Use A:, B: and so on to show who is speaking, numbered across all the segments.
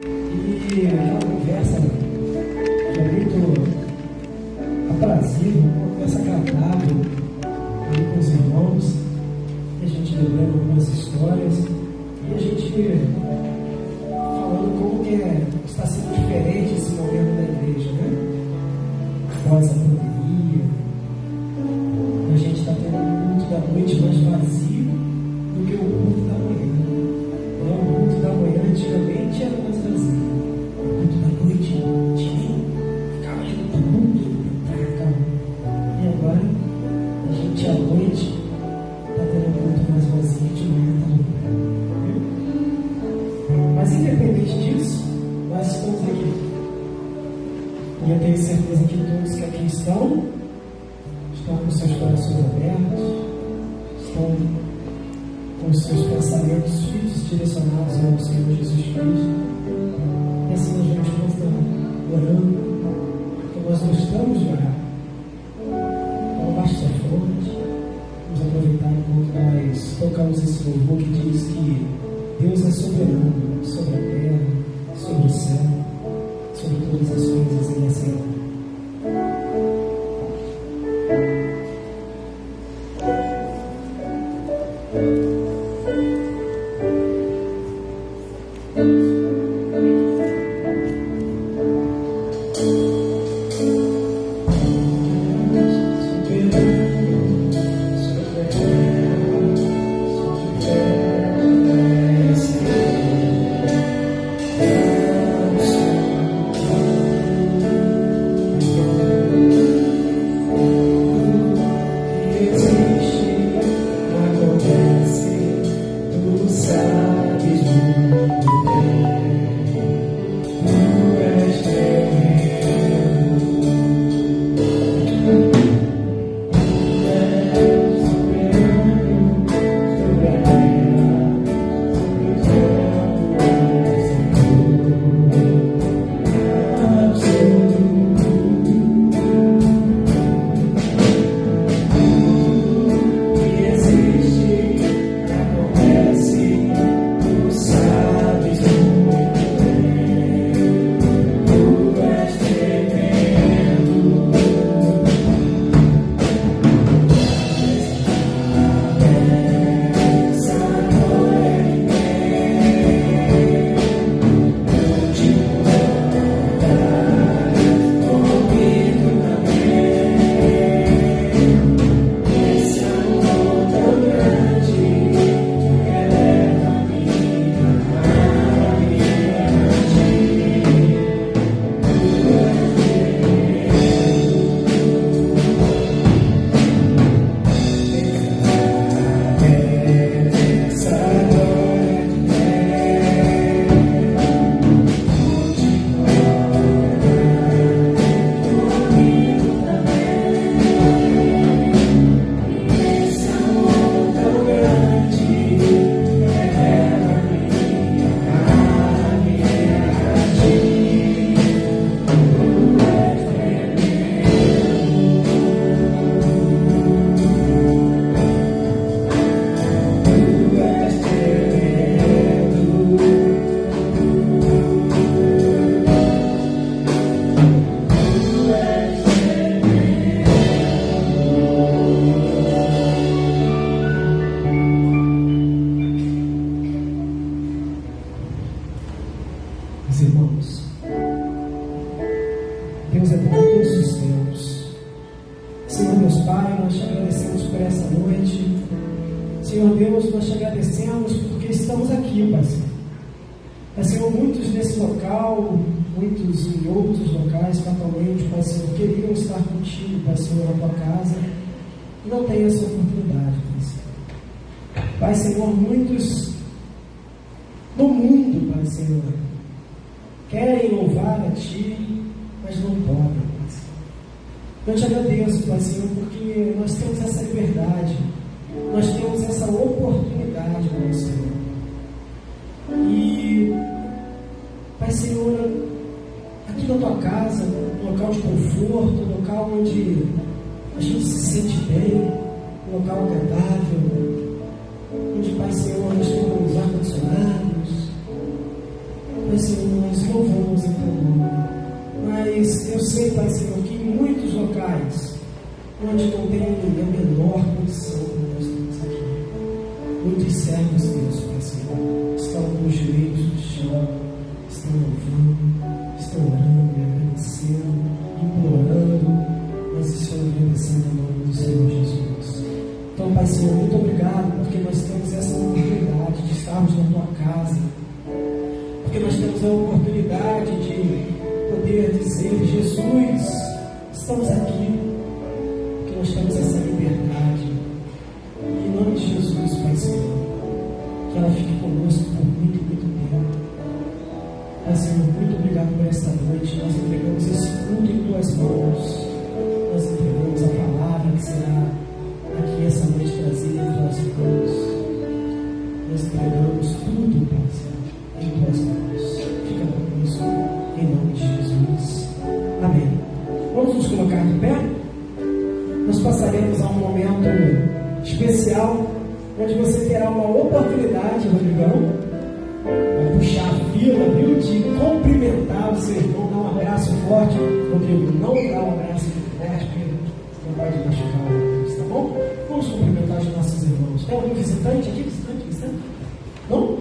A: E aquela conversa é muito aprazível, uma conversa agradável ali com os irmãos, e a gente lembrando algumas histórias, e a gente falando como que está sendo diferente esse momento da igreja, né? Após a pandemia, a gente está tendo um culto da noite mais vazio do que o culto da manhã. O culto da manhã antigamente era mais vazio. O culto da noite ficava indo para o mundo, para cá. E agora a gente à noite está tendo um culto mais vazio, de manhã está louco. Mas independente disso, nós estamos aqui. E eu tenho certeza que todos que aqui estão com seus corações abertos, estão com os seus pensamentos fixos, direcionados ao Senhor Jesus Cristo. E assim a gente vai estar orando, porque nós gostamos de orar. Então baixe a fonte, vamos aproveitar enquanto nós tocamos esse louvor que diz que Deus é soberano sobre a terra, sobre o céu, sobre todas as coisas em ação. Pai, Senhor, muitos no mundo, Pai, Senhor, querem louvar a Ti, mas não podem, Pai, Senhor. Eu te agradeço, Pai, Senhor, porque nós temos essa liberdade, nós temos essa oportunidade, Pai, Senhor. E, Pai, Senhor, aqui na Tua casa, um local de conforto, um local onde a gente se sente bem, um local agradável, onde, Pai Senhor, nós temos ar-condicionados. Senhor, nós louvamos em teu nome. Mas eu sei, Pai Senhor, que em muitos locais onde não tem a menor condição como nós temos aqui, muitos servos Deus, Pai Senhor, estão com os joelhos no chão, estão louvando, estão orando, agradecendo, implorando, mas estão agradecendo em nome do Senhor Jesus. Então, Pai Senhor, muito obrigado, porque nós temos essa oportunidade de estarmos na tua casa, porque nós temos a oportunidade de poder dizer: Jesus, estamos aqui, porque nós temos essa liberdade. Em nome de Jesus, Pai Senhor, que ela fique conosco por muito, muito tempo. Pai Senhor, muito obrigado por esta noite. Nós entregamos esse culto em tuas mãos. Nós entregamos a palavra que será aqui essa noite trazida em tuas mãos. Nós entregamos tudo, Pai Senhor, em tuas mãos. Fica conosco, em nome de Jesus. Amém. Vamos nos colocar de pé? Nós passaremos a um momento especial, onde você terá uma oportunidade, Rodrigão, vai puxar a fila, viu, de cumprimentar o seu irmão, dar um abraço forte. Rodrigo, não dá um abraço forte, porque não pode machucar o outro, tá bom? Vamos cumprimentar os nossos irmãos. Tem algum visitante aqui? Visitante? Não?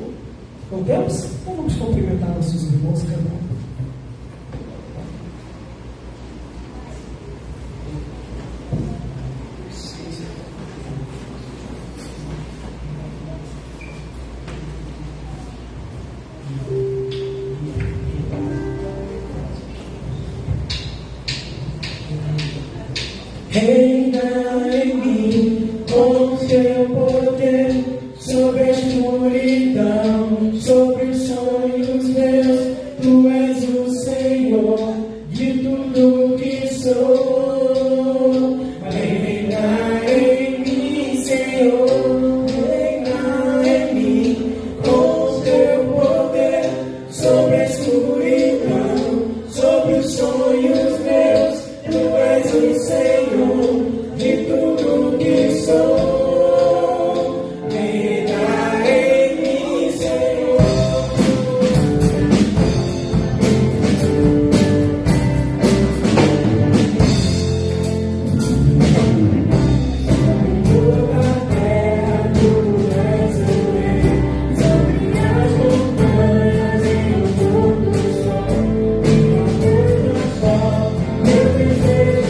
A: Não temos? Então vamos cumprimentar nossos irmãos e cantar.
B: Reina em mim com seu poder, sobre a escuridão, sobre os sonhos meus. Tu és o Senhor de tudo que sou. Reina em mim, Senhor, reina em mim com seu poder, sobre a escuridão, sobre os sonhos meus. Tu és o Senhor de tudo que sou. Reina em mim, Senhor. Toda a terra tu és o rei, sobre as montanhas e o pôr do sol. Minha boca só, meu desejo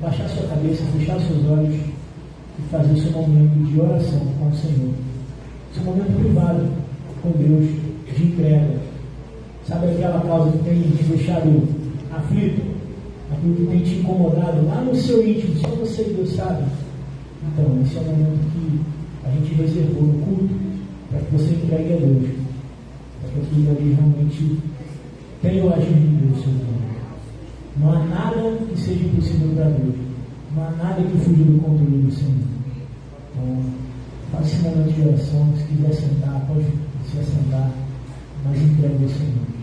B: baixar sua cabeça, fechar seus olhos e fazer seu momento de oração com o Senhor. Seu momento privado com Deus, de entrega. Sabe aquela causa que tem te deixado aflito,
A: aquilo que tem te incomodado lá no seu íntimo, só você e Deus sabe. Então, esse é o momento que a gente reservou no culto para que você entregue a Deus, para que aquilo ali realmente tenha o agir de Deus, Senhor. Não há nada que seja impossível para Deus, não há nada que fuja do controle do Senhor. Então, faça esse momento de oração. Se quiser sentar, pode se assentar, mas entregue ao Senhor.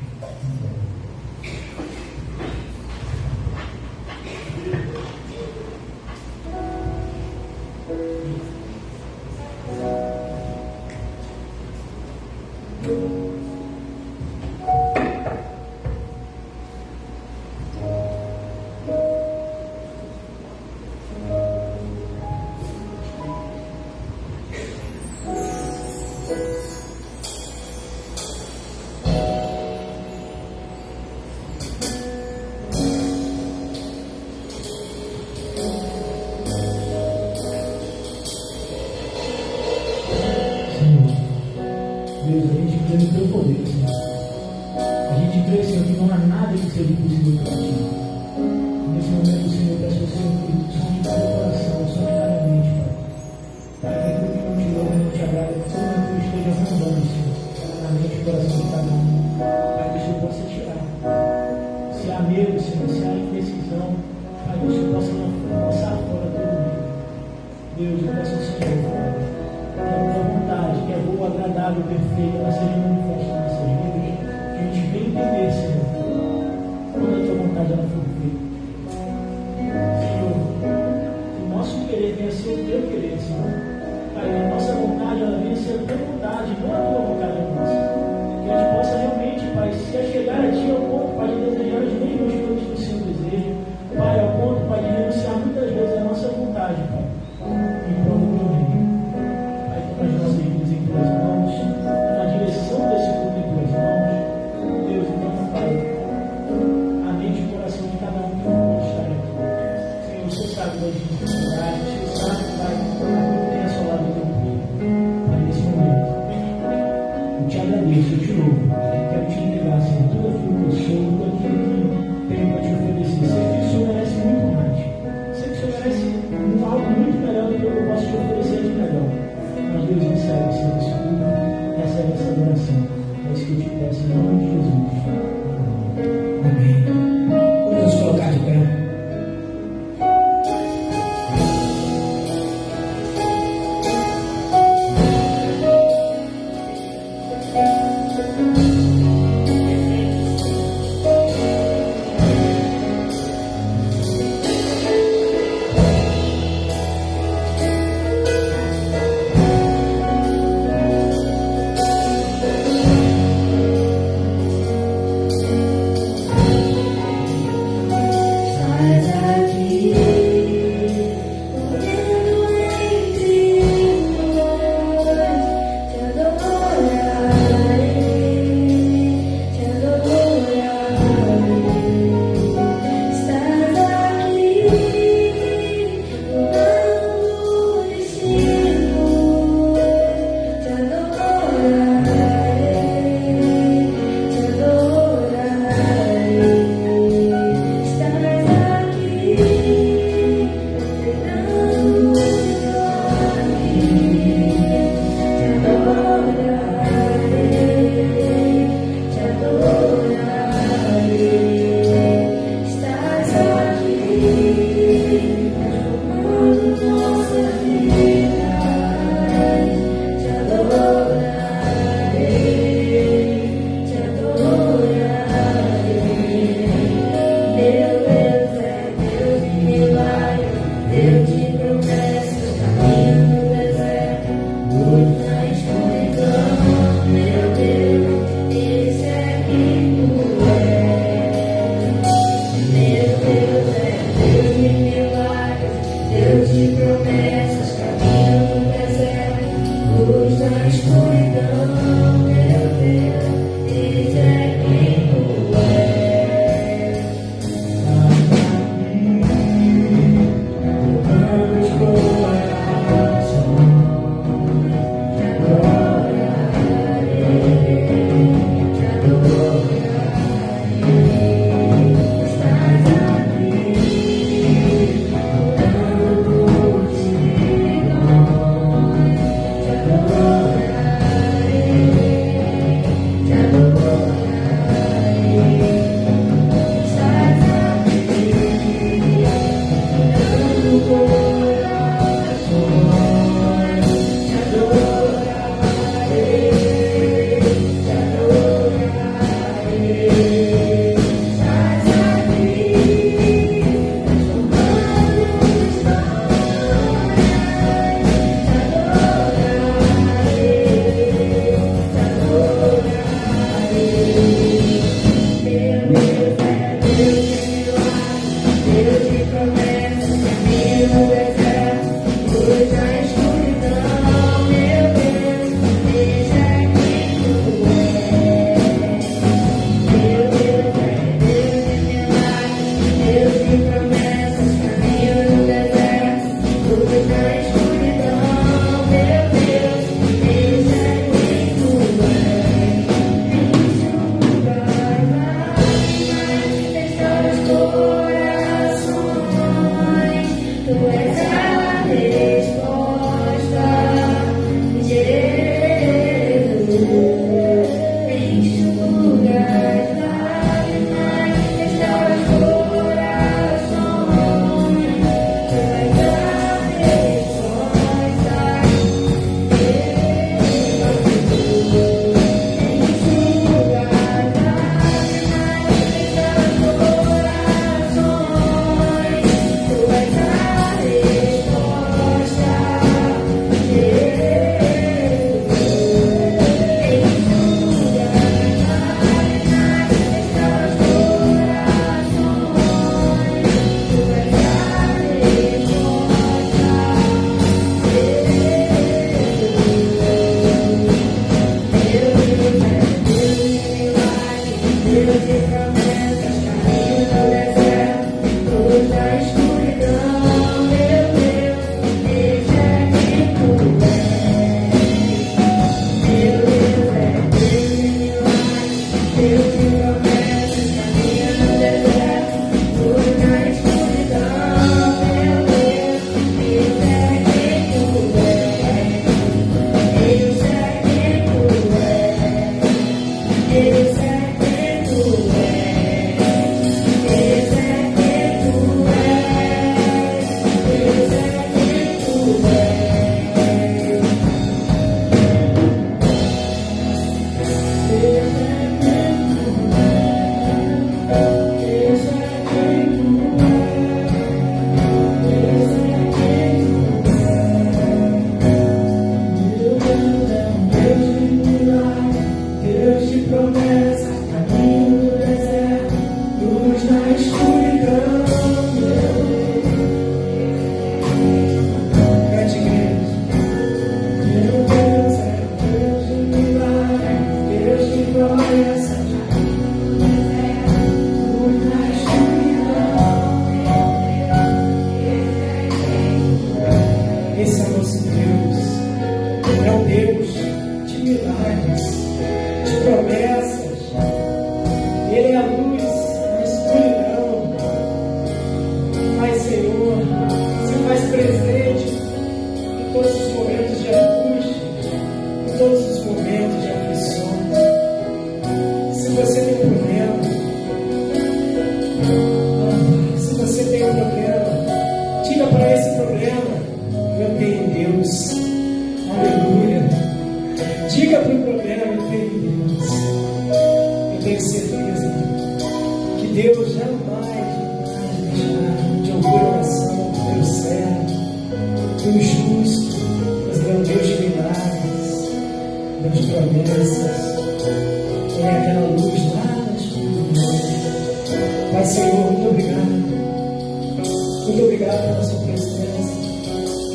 A: muito obrigado pela sua presença.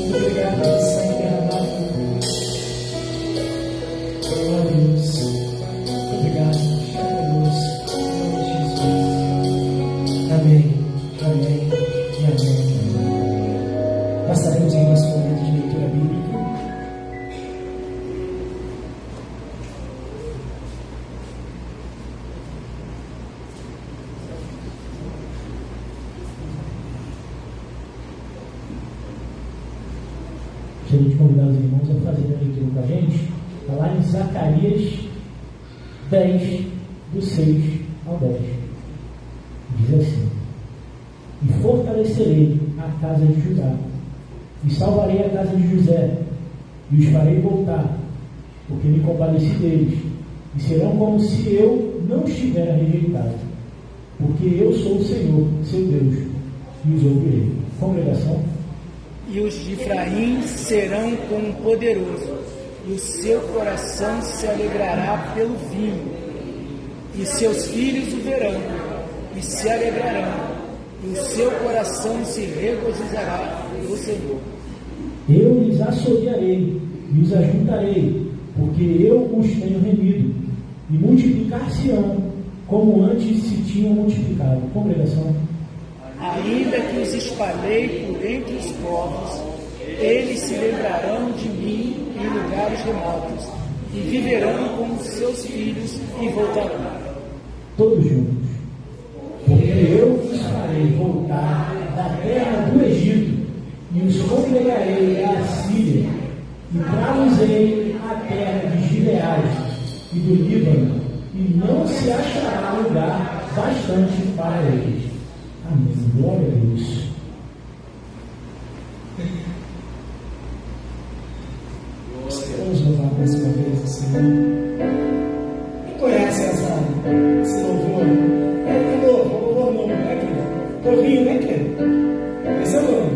A: Muito obrigado pelo sangue derramado. Glória a Deus. Muito obrigado. Fica conosco. Em nome de Jesus. Amém. Amém. E amém. Passaremos em nosso momento de leitura bíblica.
C: Gostaria de convidar os irmãos a fazerem a leitura com a gente. Está lá em Zacarias 10, do 6 ao 10. Diz assim: E fortalecerei a casa de Judá, e salvarei a casa de José, e os farei voltar, porque me compadeci deles, e serão como se eu não os tivera rejeitado, porque eu sou o Senhor, seu Deus, e os ouvirei. Congregação.
D: E os de Efraim serão como um poderoso, e o seu coração se alegrará pelo vinho, e seus filhos o verão, e se alegrarão, e o seu coração se regozijará no Senhor.
C: Eu lhes assobiarei e os ajuntarei, porque eu os tenho remido, e multiplicar-se-ão, como antes se tinham multiplicado. Congregação.
D: Ainda que os espalhei por entre os povos, eles se lembrarão de mim em lugares remotos, e viverão com seus filhos e voltarão.
C: Todos juntos. Porque eu os farei voltar da terra do Egito, e os congregarei à Síria, e trazei a terra de Gileade e do Líbano, e não se achará lugar bastante para eles. Amém. Glória a Deus.
A: Vamos louvar mais uma vez o Senhor. Quem conhece esse louvor? É louvor novo, né, querido? Novinho, né, querido? Esse é novo.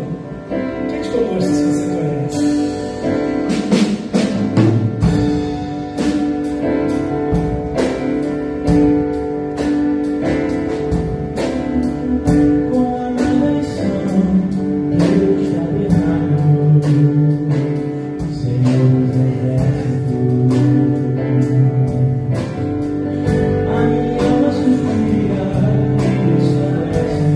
A: Cante conosco se você conhece.
C: A minha alma suspira e desfalece.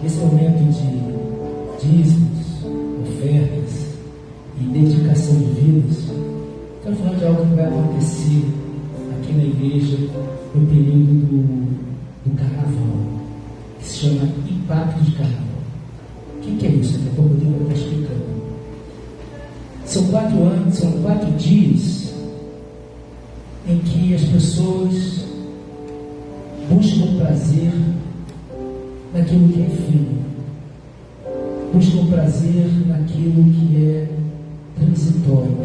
A: esse momento de dízimos, ofertas e dedicação de vidas, estou falando de algo que vai acontecer aqui na igreja no período do carnaval, que se chama Impacto de Carnaval. O que é isso? Daqui a pouco eu tenho que estar explicando. São 4 dias em que as pessoas buscam prazer naquilo que é efêmero, buscam prazer naquilo que é transitório.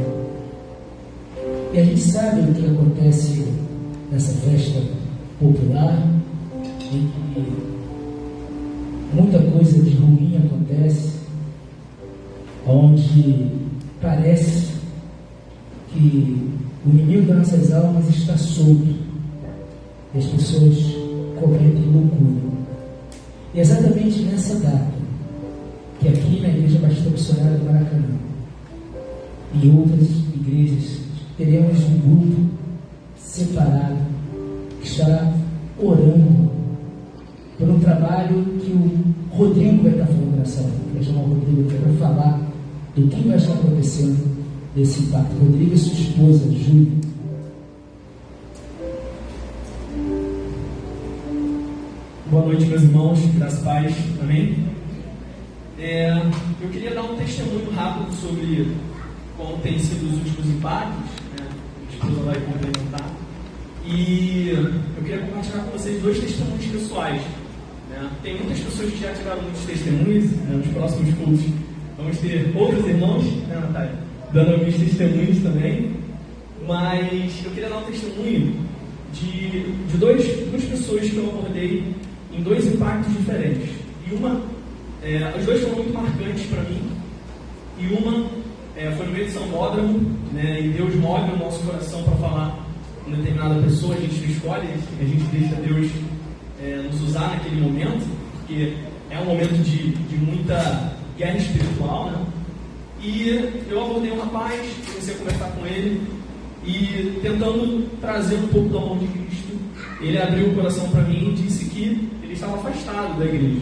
A: E a gente sabe o que acontece nessa festa popular, em que muita coisa de ruim acontece, onde parece que o inimigo das nossas almas está solto e as pessoas cometem loucura. E exatamente nessa data, que aqui na Igreja Batista Missionária do Maracanã e outras igrejas, teremos um grupo separado que estará orando por um trabalho que o Rodrigo vai estar falando nessa hora. Vai chamar o Rodrigo para falar do que vai estar acontecendo nesse impacto. Rodrigo e sua esposa, Júlia.
E: Boa noite, meus irmãos, graças a paz, amém? Eu queria dar um testemunho rápido sobre como tem sido os últimos impactos, né? A esposa vai complementar. E eu queria compartilhar com vocês 2 testemunhos pessoais. Né? Tem muitas pessoas que já tiveram muitos testemunhos, né? Nos próximos cultos vamos ter outros irmãos, né, Natália, dando alguns testemunhos também. Mas eu queria dar um testemunho de duas pessoas que eu abordei em 2 impactos diferentes. E os 2 foram muito marcantes para mim. E uma foi no meio de São Bódromo, né, e Deus move o nosso coração para falar com determinada pessoa. A gente não escolhe, a gente deixa Deus nos usar naquele momento, porque é um momento de muita guerra espiritual, né? E eu abordei um rapaz, comecei a conversar com ele e tentando trazer um pouco do amor de Cristo. Ele abriu o coração para mim e disse que ele estava afastado da igreja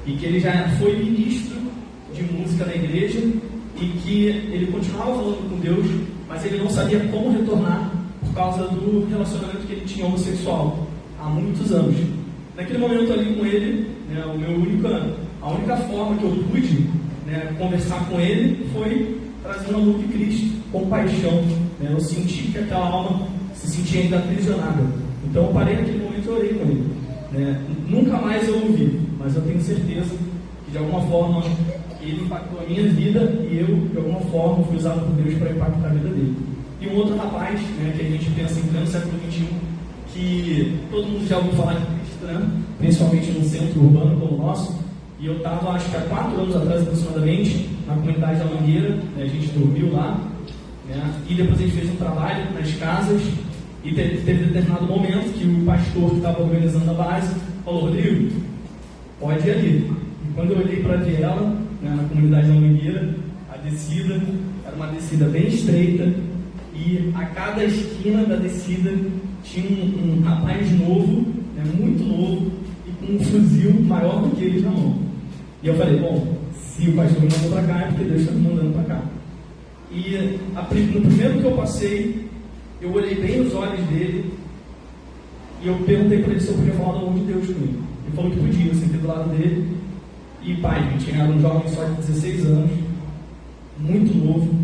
E: e que ele já foi ministro de música na igreja e que ele continuava falando com Deus, mas ele não sabia como retornar por causa do relacionamento que ele tinha homossexual há muitos anos. Naquele momento ali com ele, né, a única forma que eu pude, né, conversar com ele foi trazendo o amor de Cristo, compaixão. Né? Eu senti que aquela alma se sentia ainda aprisionada. Então eu parei naquele momento e orei com ele. Né? Nunca mais eu ouvi, mas eu tenho certeza que de alguma forma ele impactou a minha vida e eu, de alguma forma, fui usado por Deus para impactar a vida dele. E um outro rapaz, né, que a gente pensa em pleno século XXI, que todo mundo já ouviu falar de Cristo, né? Principalmente num centro urbano como o nosso. E eu estava, acho que há 4 anos atrás aproximadamente, na comunidade da Mangueira, né? A gente dormiu lá, né? E depois a gente fez um trabalho nas casas. E teve determinado momento que o pastor que estava organizando a base falou: Rodrigo, pode ir ali. E quando eu olhei para ver ela, né, na comunidade da Mangueira, a descida era uma descida bem estreita, e a cada esquina da descida tinha um rapaz novo, né, muito novo, e com um fuzil maior do que eles na mão. E eu falei: bom, se o pastor me mandou para cá, é porque Deus está me mandando para cá. E no primeiro que eu passei, eu olhei bem nos olhos dele e eu perguntei para ele se eu podia falar do amor de Deus comigo. Ele falou que podia. Eu sentei do lado dele e, pai, eu tinha um jovem só de 16 anos, muito novo,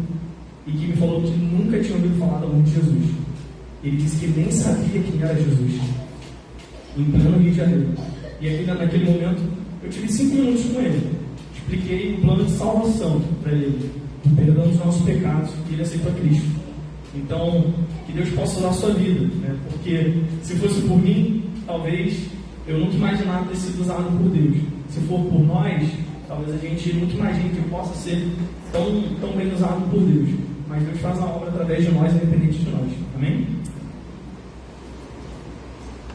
E: e que me falou que nunca tinha ouvido falar do amor de Jesus. Ele disse que nem sabia quem era Jesus, em pleno Rio de Janeiro. E aqui, naquele momento, eu tive 5 minutos com ele. Expliquei o plano de salvação para ele, o perdão dos nossos pecados, e ele aceitou a Cristo. Então, que Deus possa usar a sua vida, né? Porque se fosse por mim, talvez eu nunca imaginava ter sido usado por Deus. Se for por nós, talvez a gente nunca imagine que possa ser tão bem usado por Deus. Mas Deus faz a obra através de nós, independente de nós. Amém?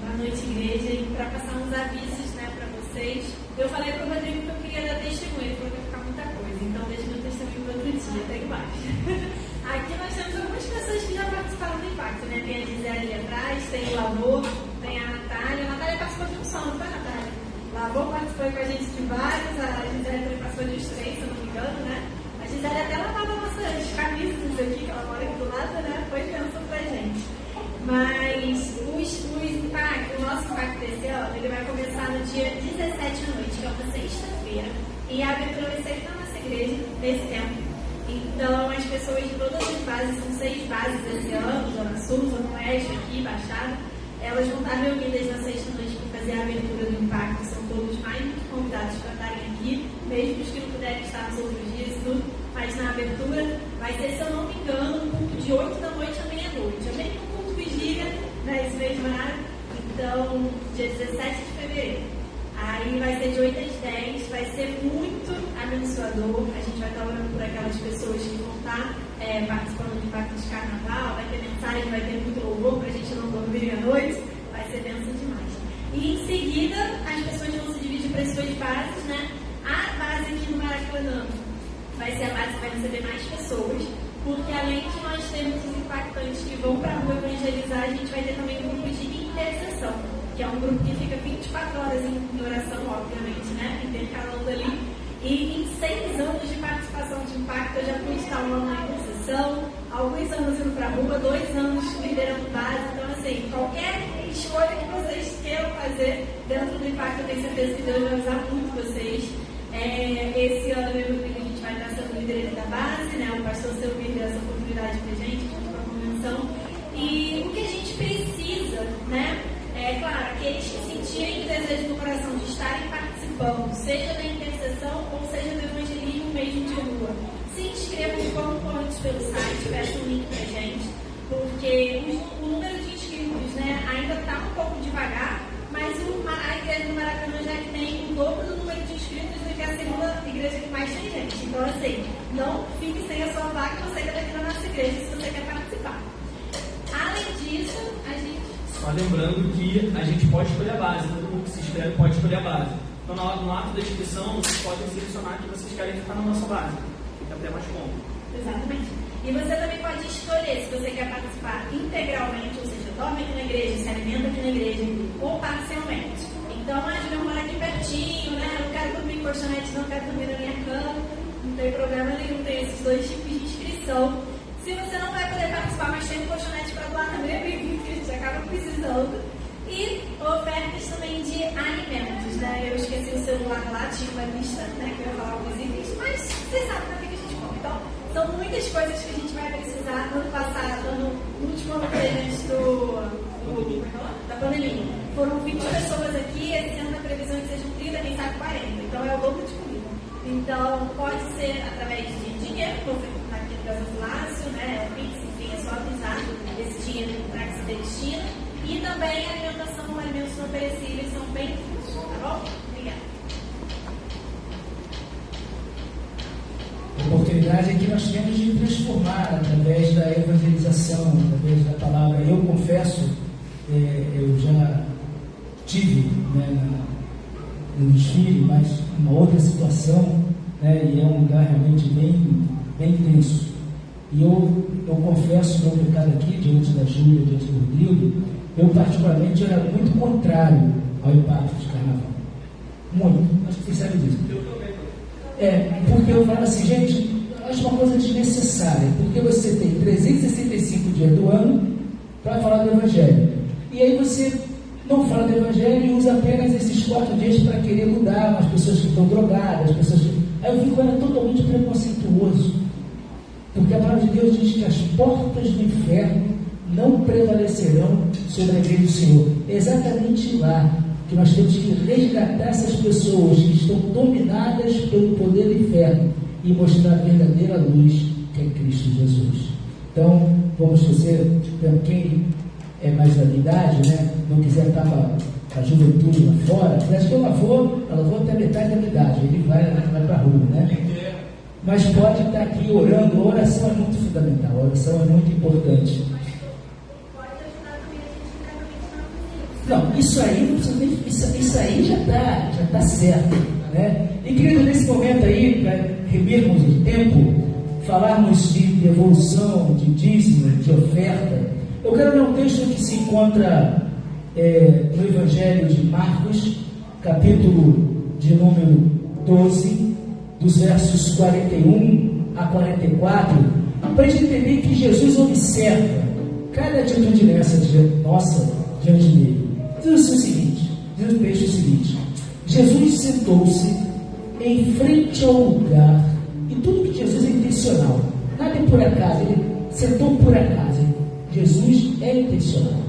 F: Boa noite, igreja. E para passar uns avisos, né, para vocês, eu falei para o Rodrigo que eu queria dar testemunho. Ele falou que ia ficar muita coisa. Então, deixa meu testemunho para outro dia, até embaixo. Aqui nós temos algumas pessoas que já participaram do impacto, né? Tem a Gisele ali atrás, tem o Lavor, tem a Natália. A Natália participou de um som, não foi, Natália? Lavor participou foi com a gente de vários, a Gisele também passou de uns 3, se eu não me engano, né? A Gisele até lavava nossas camisas aqui, que ela mora aqui do lado, né? Foi pensando pra gente. Mas o nosso impacto desse ano, ele vai começar no dia 17 à noite, que é uma sexta-feira. E a abertura vai ser na nossa igreja, nesse tempo. Então, as pessoas de todas as bases, são 6 bases esse ano, Zona Sul, Zona Oeste, aqui, Baixada, elas vão estar reunidas na sexta-noite para fazer a abertura do impacto. São todos mais muito convidados para estarem aqui, mesmo os que não puderem estar nos outros dias e tudo. Mas na abertura vai ser, se eu não me engano, um culto de 8 da noite à meia-noite. É bem um culto vigília, né, esse mesmo horário. Então, dia 17 de fevereiro. Aí vai ser de 8 às 10, vai ser muito abençoador. A gente vai estar orando por aquelas pessoas que vão estar participando do impacto de carnaval. Vai ter mensagem, vai ter muito louvor para a gente não dormir à noite. Vai ser bênção demais. E em seguida, as pessoas vão se dividir para as suas bases, né? A base aqui no Maracanã vai ser a base que vai receber mais pessoas, porque além de nós termos os impactantes que vão para a rua evangelizar, a gente vai ter também um grupo de intercessão, que é um grupo que fica 24 horas em oração, obviamente, né? Intercalando ali. E em 6 anos de participação de impacto, eu já pude estar um ano na intercessão, alguns anos indo para a rua, 2 anos liderando base. Então, assim, qualquer escolha que vocês queiram fazer dentro do impacto, eu tenho certeza que Deus vai usar muito vocês. Esse ano a gente vai estar sendo líder da base, né? O pastor Silvio deu essa oportunidade para a gente, junto com a convenção. E o que a gente precisa, né? Claro, aqueles que sentirem o desejo do coração de estarem participando, seja da intercessão ou seja do evangelismo mesmo de rua, se inscrevam quanto antes pelo site, peçam o link pra gente, porque o número de inscritos, né, ainda está um pouco devagar, mas a igreja do Maracanã já tem o dobro do número de inscritos do que a segunda igreja que mais tem gente. Então, assim, não fique sem a sua vaga, você que está aqui na nossa igreja, se você quer participar. Além disso, a gente...
E: Só lembrando que a gente pode escolher a base, todo mundo que se inscreve pode escolher a base. Então, no ato da inscrição, vocês podem selecionar que vocês querem ficar na nossa base. Fica até mais cômodo.
F: Exatamente. E você também pode escolher se você quer participar integralmente, ou seja, dorme aqui na igreja, se alimenta aqui na igreja, ou parcialmente. Então, eu moro aqui pertinho, né? Eu não quero dormir em colchonete, não quero dormir na minha cama. Não tem problema nenhum, tem esses 2 tipos de inscrição. Se você não vai poder participar, mas tem um colchonete para doar também, é bem-vindo, que a gente acaba precisando. E ofertas também de alimentos, né? Eu esqueci o celular lá, tinha uma lista, né? Que eu ia falar alguns itens, mas vocês sabem para que a gente come. Então, são muitas coisas que a gente vai precisar. Ano passado, no último ano antes da pandemia, foram 20 pessoas aqui, esse ano a previsão é que sejam 30, quem sabe 40. Então, é o dobro de comida. Então, pode ser através de dinheiro, aqui no Gasofilácio, né? Enfim, é só avisar esse dinheiro para que se destina. E também a alimentação, alimentos não perecíveis são bem-vindos, tá bom? Obrigada.
A: A oportunidade é que nós temos de transformar através da evangelização, através da palavra. Eu confesso, eu já tive, né, no desfile, mas uma outra situação, né, e é um lugar realmente bem tenso. E eu confesso meu pecado aqui, diante da Júlia, diante do Rodrigo. Eu particularmente era muito contrário ao impacto de carnaval. Muito, acho que vocês sabem disso. Porque eu falo assim, gente, acho uma coisa desnecessária, porque você tem 365 dias do ano para falar do Evangelho. E aí você não fala do Evangelho e usa apenas esses 4 dias para querer mudar as pessoas que estão drogadas, as pessoas que... Aí eu fico, era totalmente preconceituoso. Porque a palavra de Deus diz que as portas do inferno não prevalecerão sobre a igreja do Senhor. É exatamente lá que nós temos que resgatar essas pessoas que estão dominadas pelo poder do inferno e mostrar a verdadeira luz, que é Cristo Jesus. Então, vamos fazer, quem é mais da minha idade, né, não quiser estar com a juventude lá fora, parece que ela vou até metade da minha idade, ele vai para a rua, né? Mas pode estar aqui orando. A oração é muito fundamental, a oração é muito importante. Não, isso aí já está certo, né? E querido, nesse momento aí, para remirmos o tempo, falarmos de devolução, de dízimo, de oferta, eu quero ler um texto que se encontra no Evangelho de Marcos, capítulo de número 12, dos versos 41 a 44, para a gente entender que Jesus observa cada atitude nossa diante dele. Diz o seguinte, Jesus sentou-se em frente ao lugar, e tudo que Jesus é intencional, nada é por acaso, ele sentou por acaso, Jesus é intencional.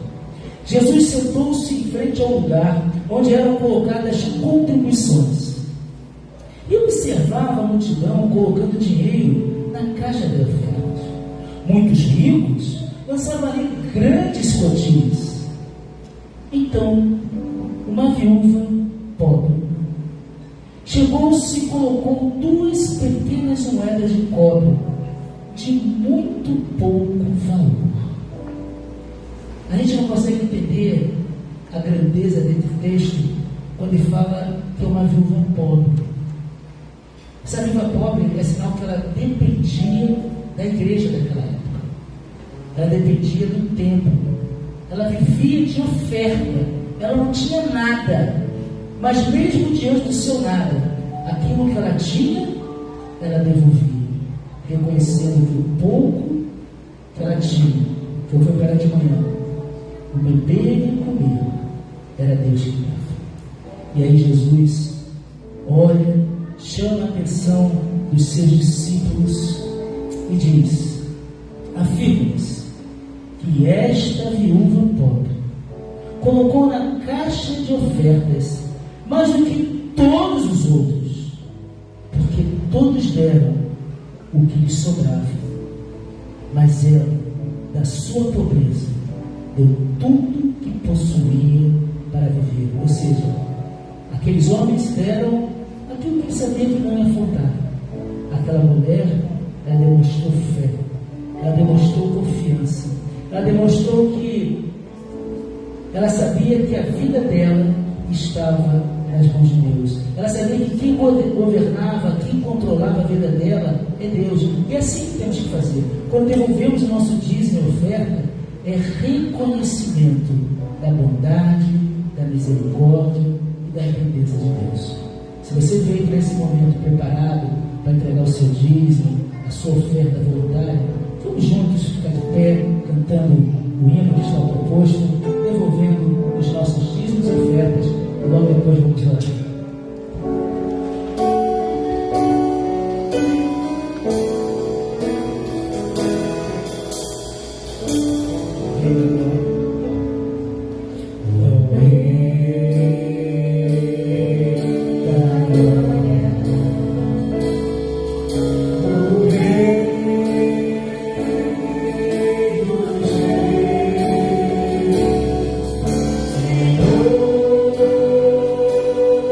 A: Jesus sentou-se em frente ao lugar onde eram colocadas contribuições e observava a multidão colocando dinheiro na caixa de ofertas. Muitos ricos lançavam ali grandes quantias. Então, uma viúva pobre chegou-se e colocou 2 pequenas moedas de cobre de muito pouco valor. A gente não consegue entender a grandeza desse texto quando ele fala que é uma viúva pobre. Essa viúva pobre é sinal que ela dependia da igreja daquela época. Ela dependia do templo. Ela vivia de oferta. Ela não tinha nada. Mas mesmo diante do seu nada, aquilo que ela tinha, ela devolvia, reconhecendo que o pouco que ela tinha, que foi para ela de manhã, o beber e comer, era Deus que dava. E aí Jesus olha, chama a atenção dos seus discípulos e diz: afirma-lhes que esta viúva pobre colocou na caixa de ofertas mais do que todos os outros, porque todos deram o que lhes sobrava, mas ela, da sua pobreza, deu tudo que possuía para viver. Ou seja, aqueles homens deram aquilo que eles sabiam que não ia faltar. Aquela mulher, ela demonstrou fé, ela demonstrou confiança, ela demonstrou que ela sabia que a vida dela estava nas mãos de Deus. Ela sabia que quem governava, quem controlava a vida dela é Deus. E é assim que temos que fazer. Quando devolvemos o nosso dízimo e oferta, é reconhecimento da bondade, da misericórdia e da grandeza de Deus. Se você veio para esse momento preparado para entregar o seu dízimo, a sua oferta voluntária, vamos juntos ficar de pé, cantando o hino que está proposto, devolvendo os nossos dízimos e ofertas, e logo depois vamos orar.
B: Oh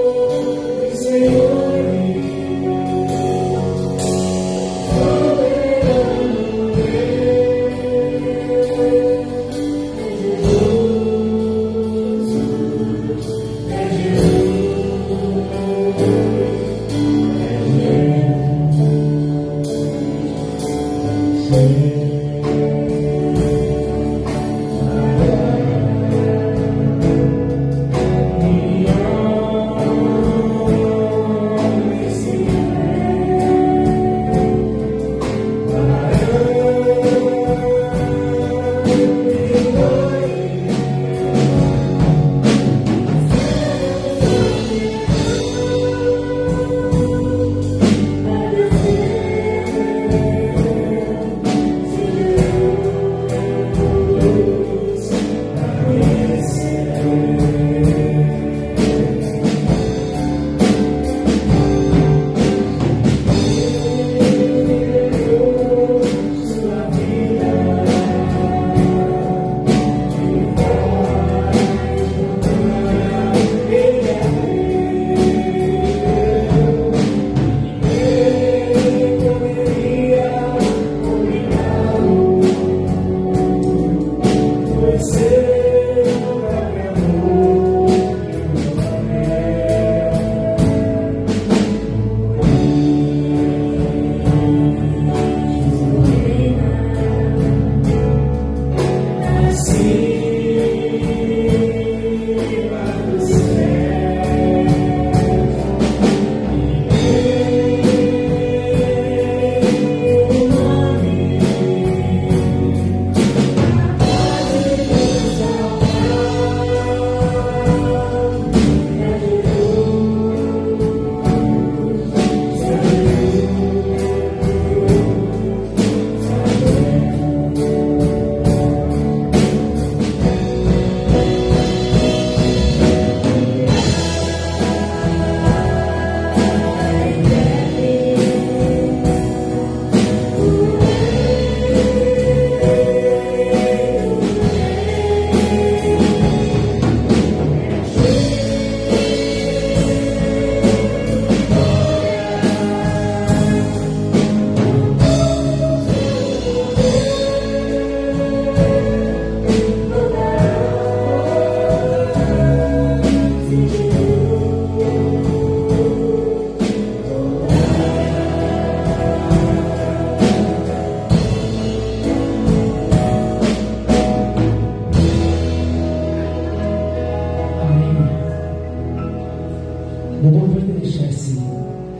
A: deixar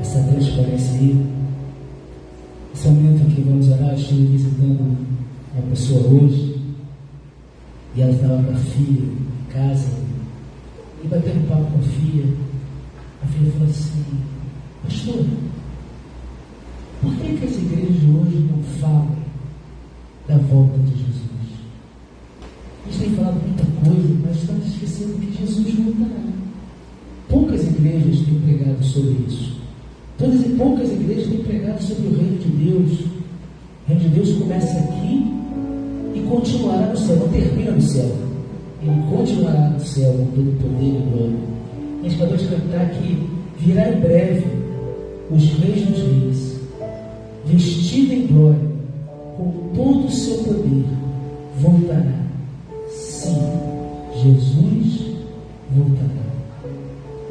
A: essa transparência aí. Esse momento que vamos orar, eu estive visitando uma pessoa hoje, e ela estava com a filha em casa, e batendo papo com a filha falou assim: pastor, por que as igrejas hoje não falam da volta de Jesus? A gente tem falado muita coisa, mas estamos esquecendo que Jesus voltará. Poucas igrejas têm pregado sobre isso. Poucas igrejas têm pregado sobre o reino de Deus. O reino de Deus começa aqui e continuará no céu, não termina no céu. Ele continuará no céu com todo poder e glória. A gente acabou de cantar que virá em breve os reis dos reis, vestido em glória, com todo o seu poder, voltará. Sim, Jesus voltará.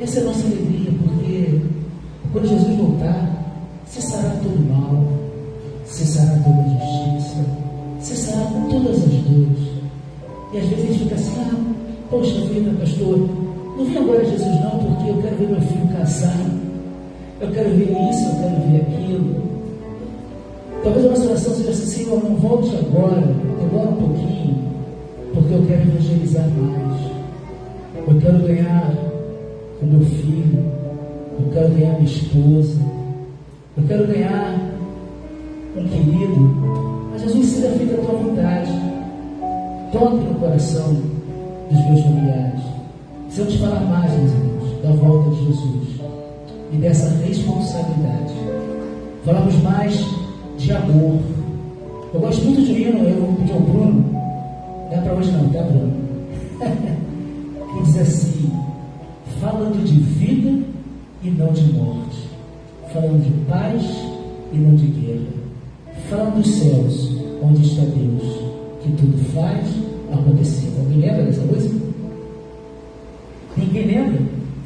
A: Essa é a nossa alegria, porque quando Jesus voltar, cessará todo mal, cessará toda injustiça, cessará todas as dores. E às vezes a gente fica assim: poxa vida, pastor, não vem agora Jesus não, porque eu quero ver meu filho casar, eu quero ver isso, eu quero ver aquilo. Talvez a nossa oração seja assim: Senhor, não volte agora, demora um pouquinho, porque eu quero evangelizar mais, eu quero ganhar o meu filho, eu quero ganhar minha esposa, eu quero ganhar um querido. Mas Jesus, seja feita a tua vontade. Toque no coração dos meus familiares. Precisamos falar mais, meus irmãos, da volta de Jesus e dessa responsabilidade. Falamos mais de amor. Eu gosto muito de um hino, eu vou pedir ao Bruno, não é para hoje não, tá, Bruno? Que diz assim: falando de vida e não de morte, falando de paz e não de guerra, falando dos céus, onde está Deus, que tudo faz acontecer. Alguém lembra dessa música? Ninguém lembra?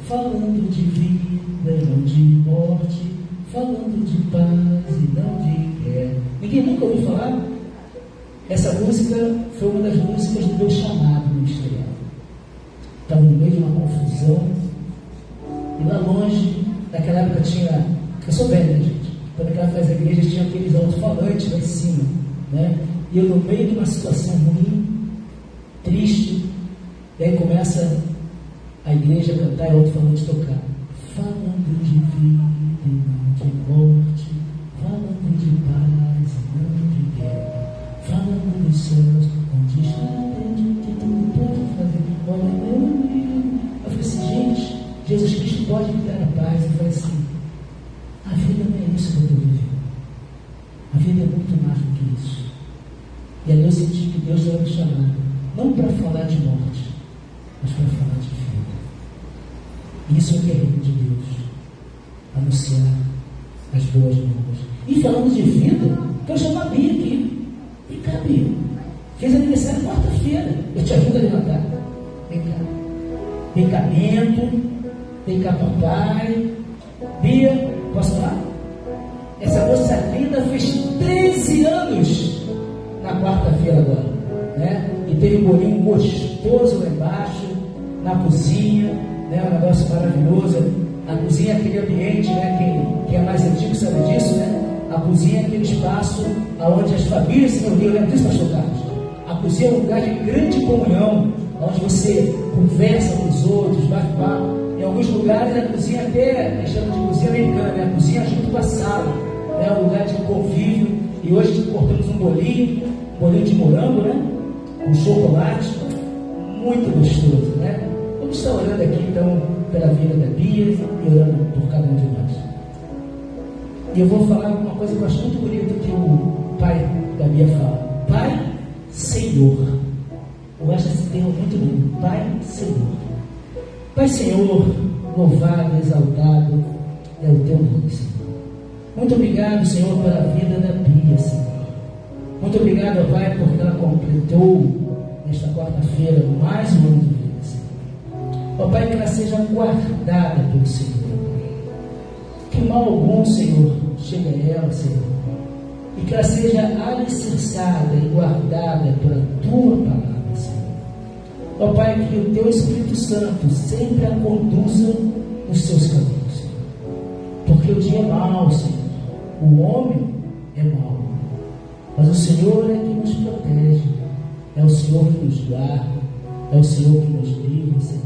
A: Falando de vida e não de morte, falando de paz e não de guerra. Ninguém nunca ouviu falar? Essa música foi uma das músicas do meu chamado ministerial. Estava no meio de uma confusão, e lá longe, naquela época tinha, eu sou velho, né, gente? Então naquela época as igrejas tinham aqueles alto-falantes lá em cima, né? E eu no meio de uma situação ruim, triste, e aí começa a igreja a cantar e o alto-falante tocar: falando de vida e não de morte, falando de paz e não de guerra, falando dos céus, onde está Deus, que tudo pode fazer. Olha, eu falei assim: gente, Jesus Cristo pode me dar a paz. Eu falei assim: a vida não é isso que eu estou vivendo. A vida é muito mais do que isso. E aí eu senti que Deus estava me chamando, não para falar de morte, mas para falar de vida. Isso é o que é reino de Deus. Anunciar as boas novas. E falando de vida, quero chamar a Bia aqui. Vem cá, Bia. Fez aniversário quarta-feira. Eu te ajudo a levantar. Vem cá. Vem cá, Bento. Vem cá, papai. Bia, posso falar? Essa moça linda fez 13 anos na quarta-feira agora, né? E teve um bolinho gostoso lá embaixo, na cozinha, né? Um negócio maravilhoso. A cozinha é aquele ambiente, né? Quem é mais antigo sabe disso, né? A cozinha é aquele espaço onde as famílias se reuniam. Lembra disso, pastor Carlos? A cozinha é um lugar de grande comunhão, onde você conversa com os outros, bate papo. Em alguns lugares a cozinha até chama de cozinha americana, né? A cozinha junto com a sala, né? Um lugar de convívio. E hoje cortamos um bolinho de morango, né? Com chocolate, muito gostoso, né? Vamos estar orando aqui então pela vida da Bia e orando por cada um de nós. E eu vou falar uma coisa que eu acho muito bonita que o pai da Bia fala: Pai Senhor. Eu acho esse termo muito lindo: Pai Senhor. Pai Senhor, louvado, exaltado é o teu nome, Senhor. Muito obrigado, Senhor, pela vida da Bia, Senhor. Muito obrigado, Pai, porque ela completou nesta quarta-feira mais um ano de vida, Senhor. Ó Pai, que ela seja guardada pelo Senhor, que mal algum, Senhor, chegue a ela, Senhor, e que ela seja alicerçada e guardada pela tua palavra, Senhor. Ó Pai, que o teu Espírito Santo sempre a conduza nos seus caminhos, Senhor.
C: porque o dia é mau, Senhor. O homem é mau, mas o Senhor é que nos protege, é o Senhor que nos guarda, é o Senhor que nos livra, Senhor.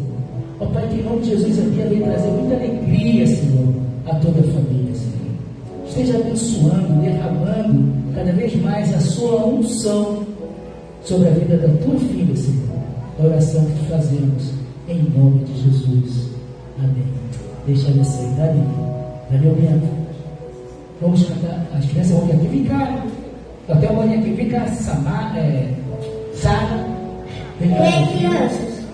C: Ó Pai, que em nome de Jesus a Bia vem trazer muita alegria, Senhor, a toda a família, Senhor. Esteja abençoando, derramando cada vez mais a sua unção sobre a vida da tua filha, Senhor. A oração que te fazemos em nome de Jesus. Amém. Deixa ela sair dali. Valeu, Bento. Vamos cantar. As crianças vão vir aqui. Vem cá. Até uma aqui. Vem cá, Sara. Vem cá.
B: Vem, crianças.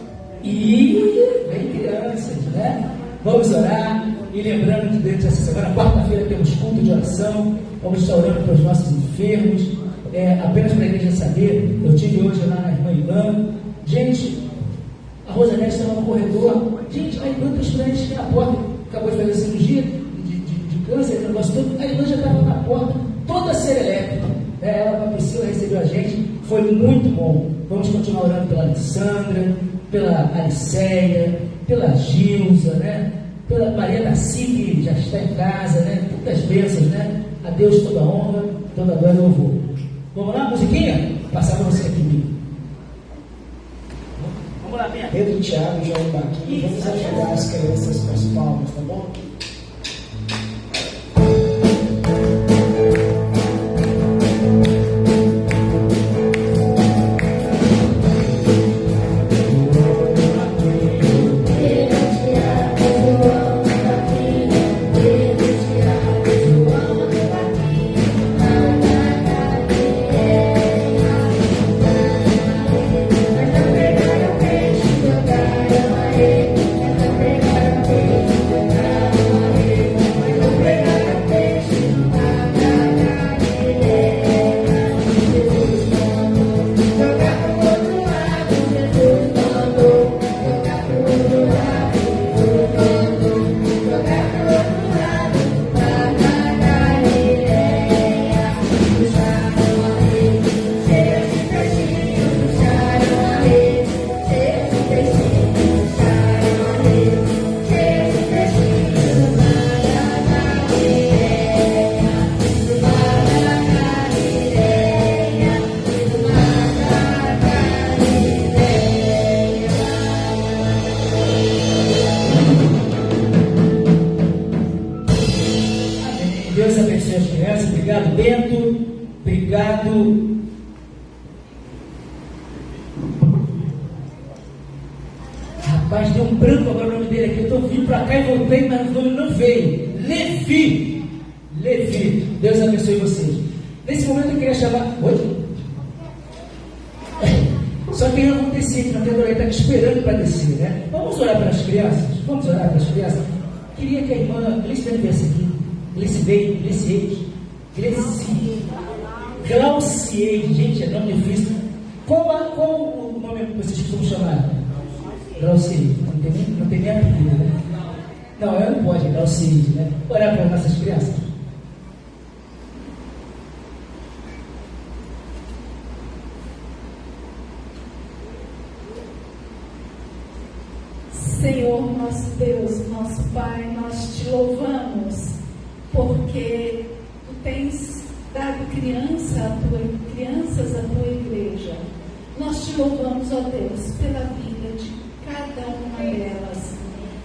C: E vem crianças, né? Vamos orar. E lembrando que durante essa semana, quarta-feira, temos culto de oração. Vamos estar orando para os nossos enfermos. Apenas para a igreja saber, eu tive hoje lá na irmã Ilana. Gente, a Rosanete estava no corredor. Gente, a Ilana está esperando a gente na porta. Acabou de fazer cirurgia de câncer, esse negócio todo. A Ilana já estava na porta, toda serelepe. Ela apareceu, recebeu a gente. Foi muito bom. Vamos continuar orando pela Alessandra, pela Aliceia, pela Gilza, né? Pela Maria Nasci, que já está em casa, né? Tantas bênçãos, né? A Deus toda a honra, toda a glória e louvor. Vamos lá, musiquinha? Passar para você aqui. Vamos lá, Bento.
A: Pedro, Thiago e João Baquinho, vamos ajudar as crianças com as palmas, tá bom?
C: Deus abençoe as crianças. Obrigado, Bento. Obrigado. Rapaz, deu um branco agora o nome dele aqui. Eu estou vindo para cá e voltei, mas o nome não veio. Levi. Levi. Deus abençoe vocês. Nesse momento eu queria chamar. Oi? Só que não acontecia, que não tem está esperando para descer, né? Vamos orar para as crianças? Vamos orar para as crianças? Queria que a irmã Glicide viesse aqui. Glaucieide, gente, é nome difícil. Qual o nome que vocês costumam chamar? Glaucieide, não tem nem apelido, né? Não, ela não pode, Glaucieide, né? Orar para as nossas crianças.
G: Senhor, nosso Deus, nosso Pai, nós te louvamos porque tu tens dado crianças à tua igreja. Nós te louvamos, ó Deus, pela vida de cada uma delas.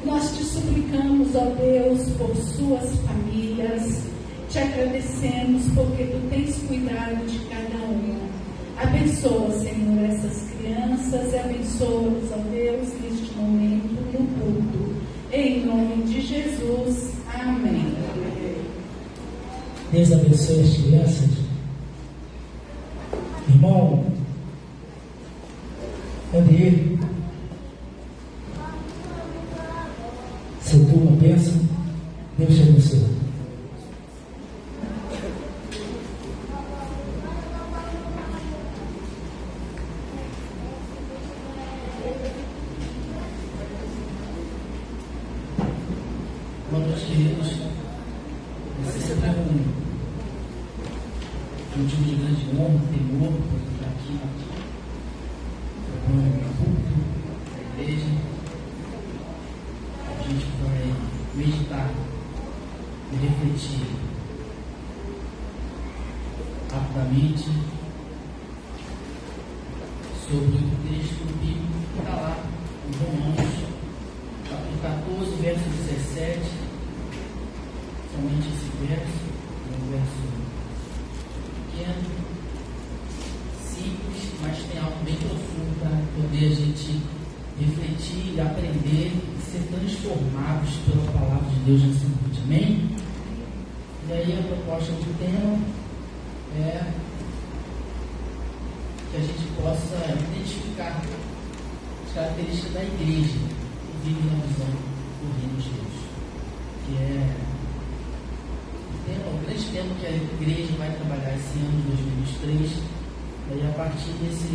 G: Nós te suplicamos, ó Deus, por suas famílias. Te agradecemos porque tu tens cuidado de cada uma. Abençoa, Senhor, essas crianças e abençoa-os, ó Deus, neste momento no culto. Em nome de Jesus. Amém.
C: Deus abençoe as crianças. Irmão, André, seu turma pensa, Deus te abençoe. Boa noite, queridos. Você sempre é um motivo de grande honra, temor, por estar aqui no culto da igreja. A gente vai meditar
H: refletir rapidamente sobre o texto bíblico que está lá em Romanos, capítulo 14, verso 17. Somente esse verso, é um verso pequeno, simples, mas tem algo bem profundo para poder a gente refletir e aprender e ser transformados pela palavra de Deus nessa noite. Amém? E aí a proposta do tema é que a gente possa identificar as características da igreja que vive na visão do reino de Deus, que é o grande tema que a igreja vai trabalhar esse ano de 2023. E aí, a partir desse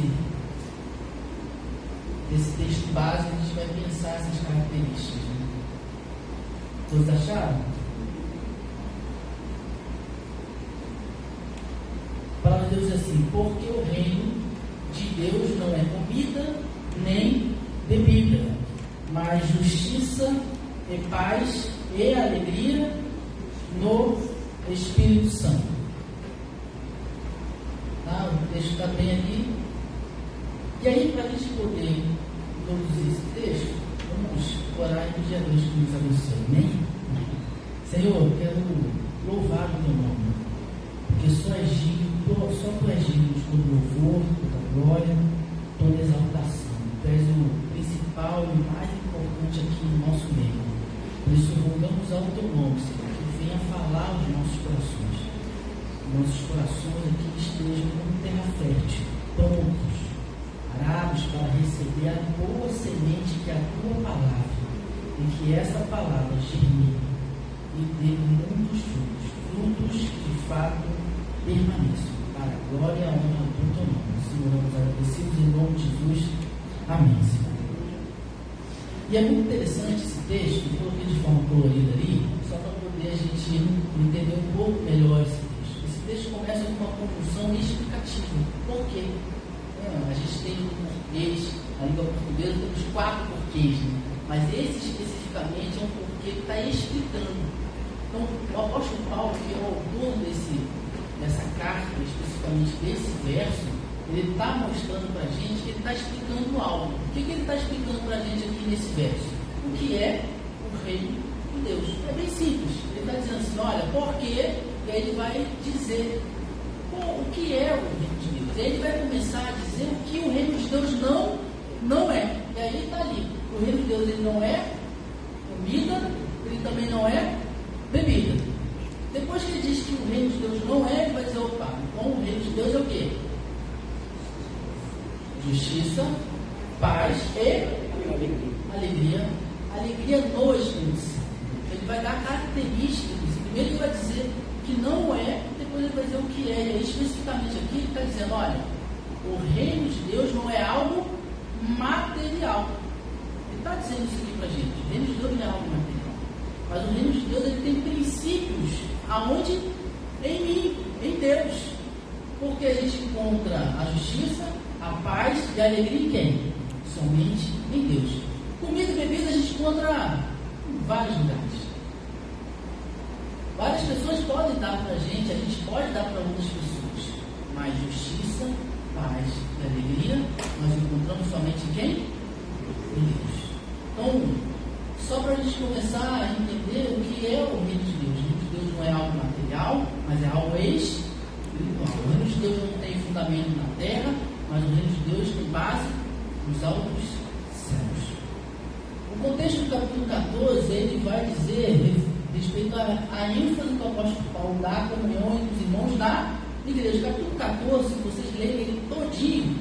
H: texto básico, a gente vai pensar essas características. Né? Todos acharam? A palavra de Deus diz assim: porque o reino de Deus não é comida nem bebida, mas justiça e paz e alegria no Espírito Santo. Tá? O texto está bem aqui. E aí, para a gente poder introduzir esse texto, vamos orar e pedir a Deus que nos abençoe. Amém? Senhor, eu quero louvar o teu nome, porque só tu és digno de todo louvor, toda glória, toda exaltação. Tu és o principal e o mais importante aqui no nosso meio. Por isso, rogamos ao teu nome, Senhor, que venha falar aos nossos corações. Nossos corações aqui estejam como terra fértil, prontos, arados para receber a boa semente que é a tua palavra, e que essa palavra germine e dê muitos frutos que de fato permaneçam, para a glória e a honra do teu nome. Senhor, oramos agradecidos em nome de Jesus. Amém, Senhor. E é muito interessante esse texto, eu coloquei de forma colorida ali, só para poder a gente entender um pouco melhor esse texto. Esse texto começa com uma conclusão explicativa. Por quê? A gente tem no português, na língua portuguesa, temos 4 porquês, né? Mas esse especificamente é um porquê que está explicando. Então, o apóstolo Paulo, que é o autor dessa carta, especificamente desse verso, ele está mostrando para a gente que ele está explicando algo. O que ele está explicando para a gente aqui nesse verso? O que é o reino de Deus? É bem simples. Ele está dizendo assim: olha, por quê? E aí ele vai dizer o que é o reino de Deus. E aí ele vai começar a dizer o que o reino de Deus não é. E aí está ali: o reino de Deus ele não é comida, ele também não é bebida. Depois que ele diz que o reino de Deus não é, ele vai dizer: opa, então o reino de Deus é o quê? Justiça, paz e alegria. Alegria no Espírito Santo. Ele vai dar características. Primeiro ele vai dizer que não é, depois ele vai dizer o que é. E aí, especificamente aqui, ele está dizendo: olha, o reino de Deus não é algo material. Ele está dizendo isso aqui para a gente. O reino de Deus não é algo material. Mas o reino de Deus ele tem princípios aonde? Em mim, em Deus. Porque a gente encontra a justiça, a paz e a alegria em quem? Somente em Deus. Comida e bebida a gente encontra em vários lugares. Várias pessoas podem dar para a gente pode dar para outras pessoas. Mas justiça, paz e alegria nós encontramos somente em quem? Em Deus. Então, só para a gente começar a entender o que é o reino de Deus. O reino de Deus não é algo material, mas é algo espiritual. O reino de Deus não tem fundamento na terra, mas o reino de Deus tem base nos altos céus. O contexto do capítulo 14, ele vai dizer respeito à ênfase que o apóstolo Paulo dá à comunhão entre os irmãos da igreja. O capítulo 14, se vocês lerem ele todinho,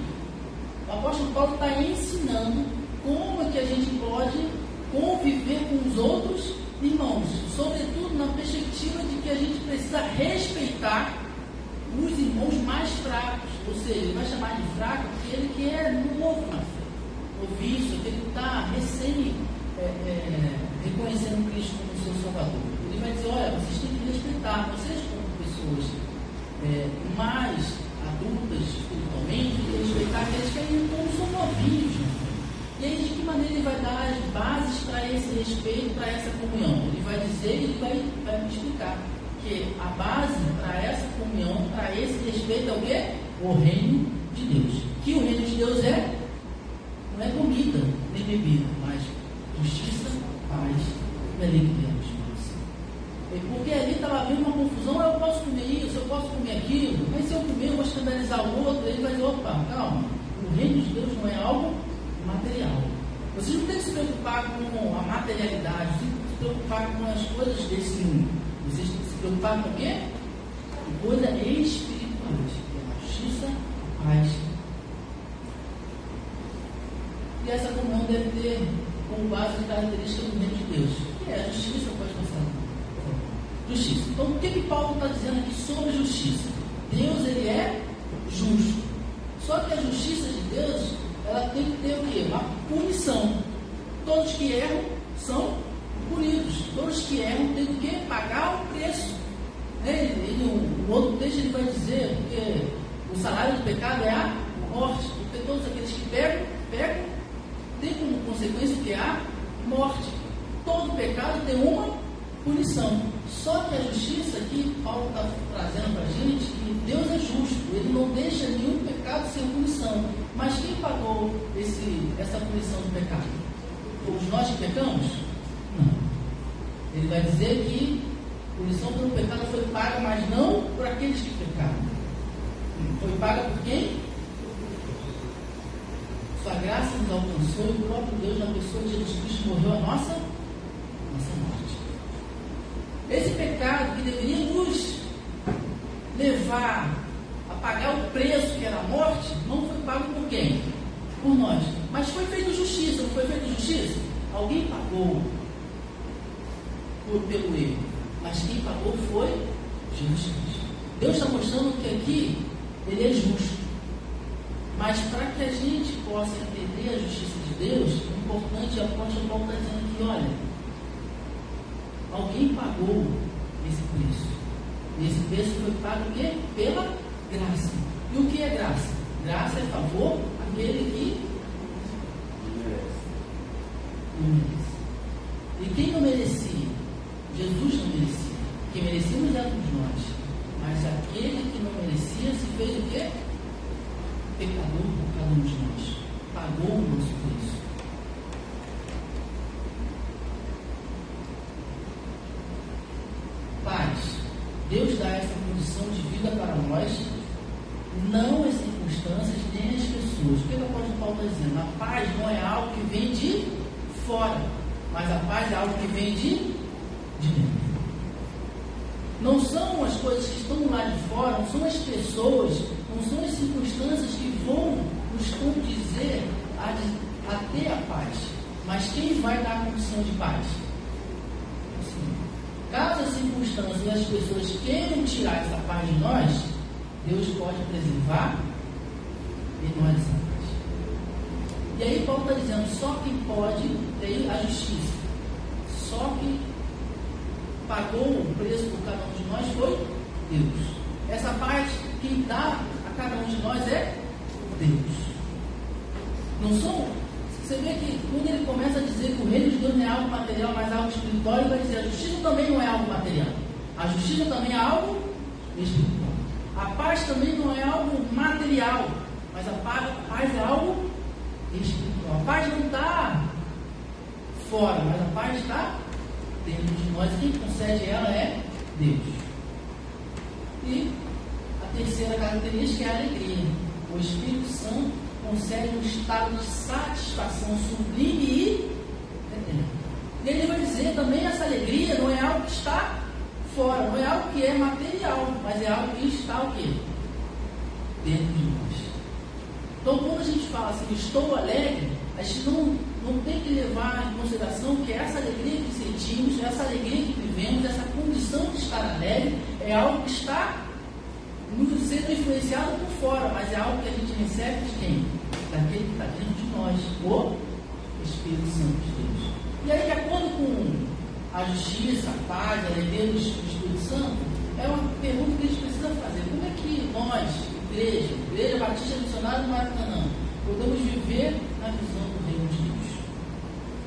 H: o apóstolo Paulo está ensinando como é que a gente pode conviver com os outros irmãos, sobretudo na perspectiva de que a gente precisa respeitar os irmãos mais fracos, ou seja, ele vai chamar de fraco aquele que é novo na fé, noviço, aquele que está recém reconhecendo Cristo como seu Salvador. Ele vai dizer: olha, vocês têm que respeitar, vocês como pessoas mais adultas espiritualmente, têm que respeitar aqueles que ainda não são novinhos. E aí, de que maneira ele vai dar as bases para esse respeito para essa comunhão? Ele vai dizer e ele vai me explicar que a base para essa comunhão, para esse respeito é o quê? O reino de Deus. Que o reino de Deus não é comida nem bebida, mas justiça, paz e alegria. Porque ali estava havendo uma confusão, eu posso comer isso, eu posso comer aquilo, mas se eu comer eu vou escandalizar o outro, ele vai dizer, opa, calma, o reino de Deus não é algo material. Vocês não têm que se preocupar com a materialidade, vocês têm que se preocupar com as coisas desse mundo. Vocês têm que se preocupar com o quê? Com coisas espirituais, a justiça, a paz. E essa comunhão deve ter como base de característica do reino de Deus, que é a justiça, pode passar. Justiça. Então, o que Paulo está dizendo aqui sobre justiça? Deus, ele é justo. Só que a justiça de Deus, ela tem que ter o quê? Uma punição. Todos que erram são punidos. Todos que erram têm o quê? Pagar o preço. No outro texto ele vai dizer que o salário do pecado é a morte. Porque todos aqueles que pecam, tem como consequência o que? A morte. Todo pecado tem uma punição. Só que a justiça aqui, Paulo está trazendo para a gente que Deus é justo, ele não deixa nenhum pecado sem punição. Mas quem pagou essa punição do pecado? Fomos nós que pecamos? Não. Ele vai dizer que a punição pelo pecado foi paga, mas não por aqueles que pecaram. Foi paga por quem? Sua graça nos alcançou e o próprio Deus, na pessoa de Jesus Cristo, morreu a nossa morte. Esse pecado que deveria nos levar a pagar o preço que era a morte, não foi pago por quem? Por nós. Mas foi feito justiça, não foi feito justiça? Alguém pagou pelo erro, mas quem pagou foi Jesus Cristo. Deus está mostrando que aqui ele é justo. Mas para que a gente possa entender a justiça de Deus, é importante, a apóstolo Paulo está dizendo aqui, olha, alguém pagou esse preço. E esse preço foi pago o quê? Pela graça. E o que é graça? Graça é favor àquele que não merece. E quem não merecia? Jesus não merecia. Quem merecíamos éramos nós. Mas aquele que não merecia se fez o quê? Pecador por cada um de nós. Pagou o nosso preço. Paz. Deus dá essa condição de vida para nós, não as circunstâncias nem as pessoas. O que o apóstolo Paulo está dizendo? A paz não é algo que vem de fora, mas a paz é algo que vem de dentro. Não são as coisas que estão lá de fora, não são as pessoas, não são as circunstâncias que vão nos condizer a ter a paz. Mas quem vai dar a condição de paz? Assim, caso as circunstâncias e as pessoas queiram tirar essa paz de nós, Deus pode preservar e nós essa paz. E aí Paulo está dizendo, só quem pode ter a justiça, só quem pagou o preço por cada um de nós foi Deus. Essa paz, quem dá a cada um de nós é Deus. Não são. Você vê que quando ele começa a dizer que o reino de Deus não é algo material, mas algo espiritual, ele vai dizer a justiça também não é algo material. A justiça também é algo espiritual. A paz também não é algo material, mas a paz é algo espiritual. A paz não está fora, mas a paz está dentro de nós. Quem concede ela é Deus. E a terceira característica é a alegria. O Espírito Santo concede um estado de satisfação sublime e eterna. E ele vai dizer também, essa alegria não é algo que está fora, não é algo que é material, mas é algo que está o quê? Dentro de nós. Então quando a gente fala assim, estou alegre, a gente não tem que levar em consideração que essa alegria que sentimos, essa alegria que vivemos, essa condição de estar alegre, é algo que está sendo influenciado por fora, mas é algo que a gente recebe de quem? Daquele que está dentro de nós, o Espírito Santo de Deus. E aí, de acordo com a justiça, a paz, a alegria do Espírito Santo, é uma pergunta que a gente precisa fazer. Como é que nós, Igreja Batista Missionária do Maracanã, podemos viver na visão do reino de Deus?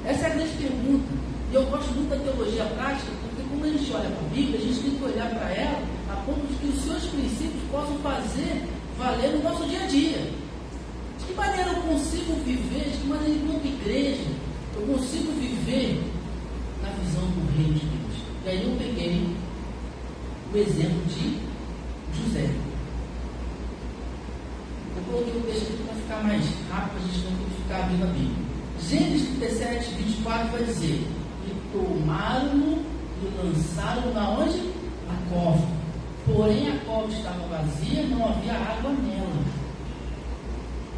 H: Essa é a grande pergunta. E teologia prática, porque quando a gente olha para a Bíblia, a gente tem que olhar para ela a ponto de que os seus princípios possam fazer valer no nosso dia a dia. De que maneira eu consigo viver, de que maneira, enquanto igreja, eu consigo viver na visão do reino de Deus? E aí eu peguei o exemplo de José. Eu coloquei o texto aqui para ficar mais rápido, a gente não tem que ficar abrindo a Bíblia. Gênesis 37, 24 vai dizer: e tomaram-no e lançaram na onde? Na cova. Porém a cova estava vazia, não havia água nela.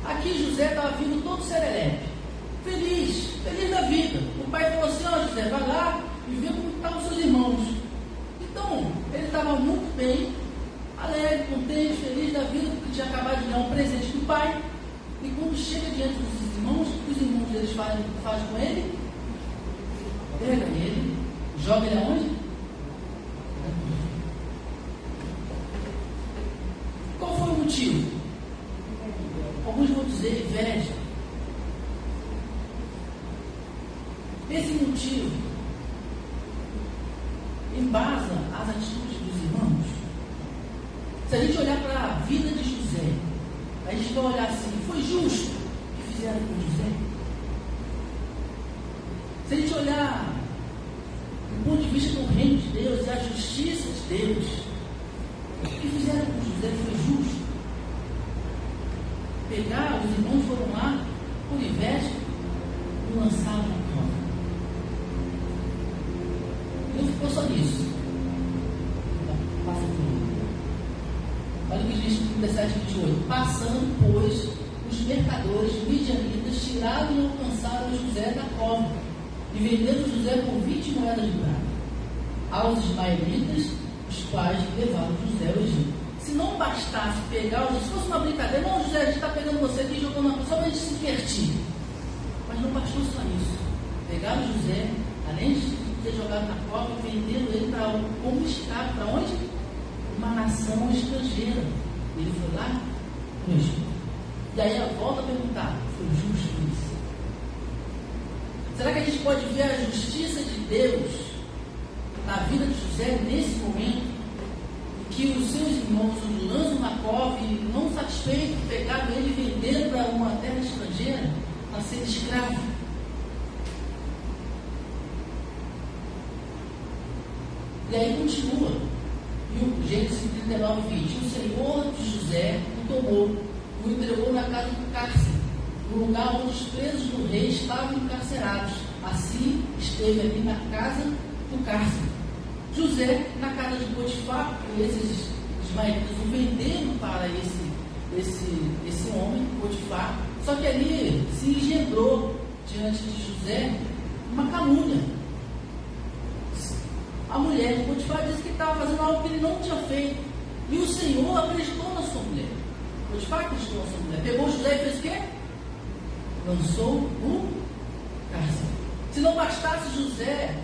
H: Aqui José estava vindo todo serelepe, feliz da vida. O pai falou assim: ó José, vai lá e vê como estavam seus irmãos. Então, ele estava muito bem, alegre, contente, feliz da vida, porque tinha acabado de ganhar um presente do pai. E quando chega diante dos irmãos, o que os irmãos deles fazem com ele? Pega ele, joga ele aonde? Qual foi o motivo? Alguns vão dizer inveja. Esse motivo embasa as atitudes dos irmãos. Se a gente olhar para a vida de José, a gente vai olhar assim: foi justo o que fizeram com José? Se a gente olhar do ponto de vista do reino de Deus e a justiça de Deus, o que fizeram com José foi justo? Pegar, os irmãos foram lá, por inveja, e lançaram na cova. E não ficou só nisso. Passa por mim. Olha o que diz no 37, 28. Passando, pois, os mercadores midianitas tiraram e alcançaram José da cova, e venderam José por 20 moedas de prata aos ismaelitas, os quais levaram José ao Egito. Se não bastasse pegar, se fosse uma brincadeira, não, José, a gente está pegando você aqui e jogando na pessoa para a gente se divertir. Mas não bastou só isso. Pegaram José, além de ter jogado na cova, venderam ele como escravo. Para onde? Uma nação estrangeira. Ele foi lá no Egito. E aí volta a perguntar: foi justo isso? Será que a gente pode ver a justiça de Deus na vida de José nesse momento? Que os seus irmãos o lançam na cova e, não satisfeitos, pegaram ele e venderam para uma terra estrangeira a ser escravo. E aí continua. E o Gênesis 39, 20. O Senhor de José o tomou, o entregou na casa do cárcere, no lugar onde os presos do rei estavam encarcerados. Assim esteve ali na casa do cárcere. José, na casa de Potifar, esses ismaelitas o venderam para esse homem, Potifar. Só que ali se engendrou diante de José uma calúnia. A mulher de Potifar disse que estava fazendo algo que ele não tinha feito. E o Senhor acreditou na sua mulher. Potifar acreditou na sua mulher. Pegou José e fez o quê? Lançou no cárcere. Se não bastasse José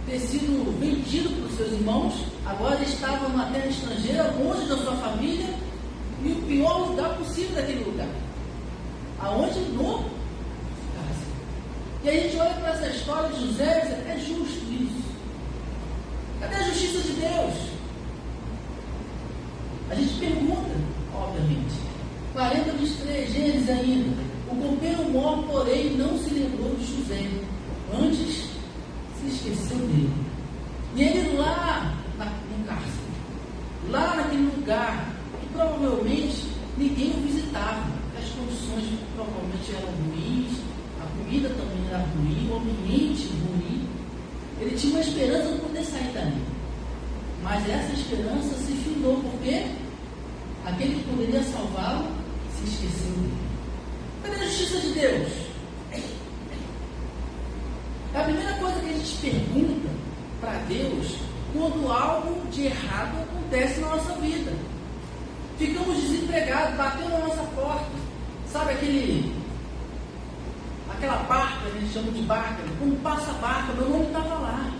H: ter sido vendido para os seus irmãos, agora ele estava numa terra estrangeira, longe da sua família, e o pior lugar possível daquele lugar. Aonde? No cárcere. E aí a gente olha para essa história de José e diz: é justo isso? Cadê a justiça de Deus? A gente pergunta, obviamente. 40, 23, Gênesis ainda. O copeiro mor, porém, não se lembrou de José. Antes se esqueceu dele. E ele lá no cárcere, lá naquele lugar que provavelmente ninguém o visitava, as condições provavelmente eram ruins, a comida também era ruim, o ambiente ruim. Ele tinha uma esperança de poder sair dali, mas essa esperança se findou porque aquele que poderia salvá-lo se esqueceu dele. Cadê a justiça de Deus? É a primeira coisa que a gente pergunta para Deus quando algo de errado acontece na nossa vida. Ficamos desempregados, batendo na nossa porta. Sabe aquela barca, a gente chama de barca, quando passa a barca, meu nome estava lá.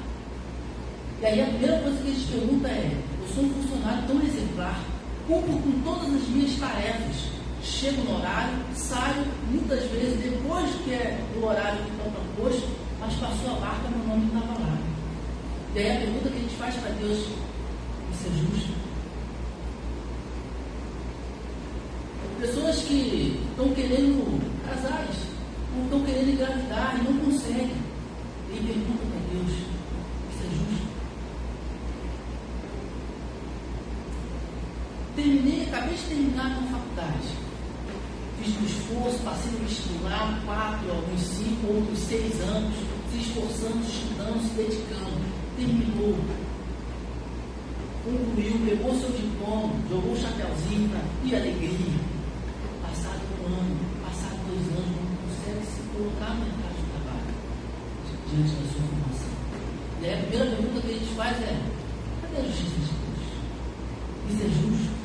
H: E aí a primeira coisa que a gente pergunta é: eu sou um funcionário tão exemplar, cumpro com todas as minhas tarefas, chego no horário, saio muitas vezes depois que é o horário que está proposto, mas passou a barca, meu nome estava lá. E aí a pergunta que a gente faz para Deus: isso é justo? Pessoas que estão querendo, casais, estão querendo engravidar e não conseguem. E perguntam para Deus: isso é justo? Acabei de terminar com a faculdade. Fiz um esforço, passei no vestibular, 4, alguns 5, outros 6 anos, se esforçando, estudando, se dedicando. Terminou. Concluiu, pegou seu diploma, jogou o chapéuzinho para ter alegria. Passado 1 ano, passado 2 anos, não consegue se colocar no mercado de trabalho diante da sua formação. E aí a primeira pergunta que a gente faz é: cadê a justiça de Deus? Isso é justo?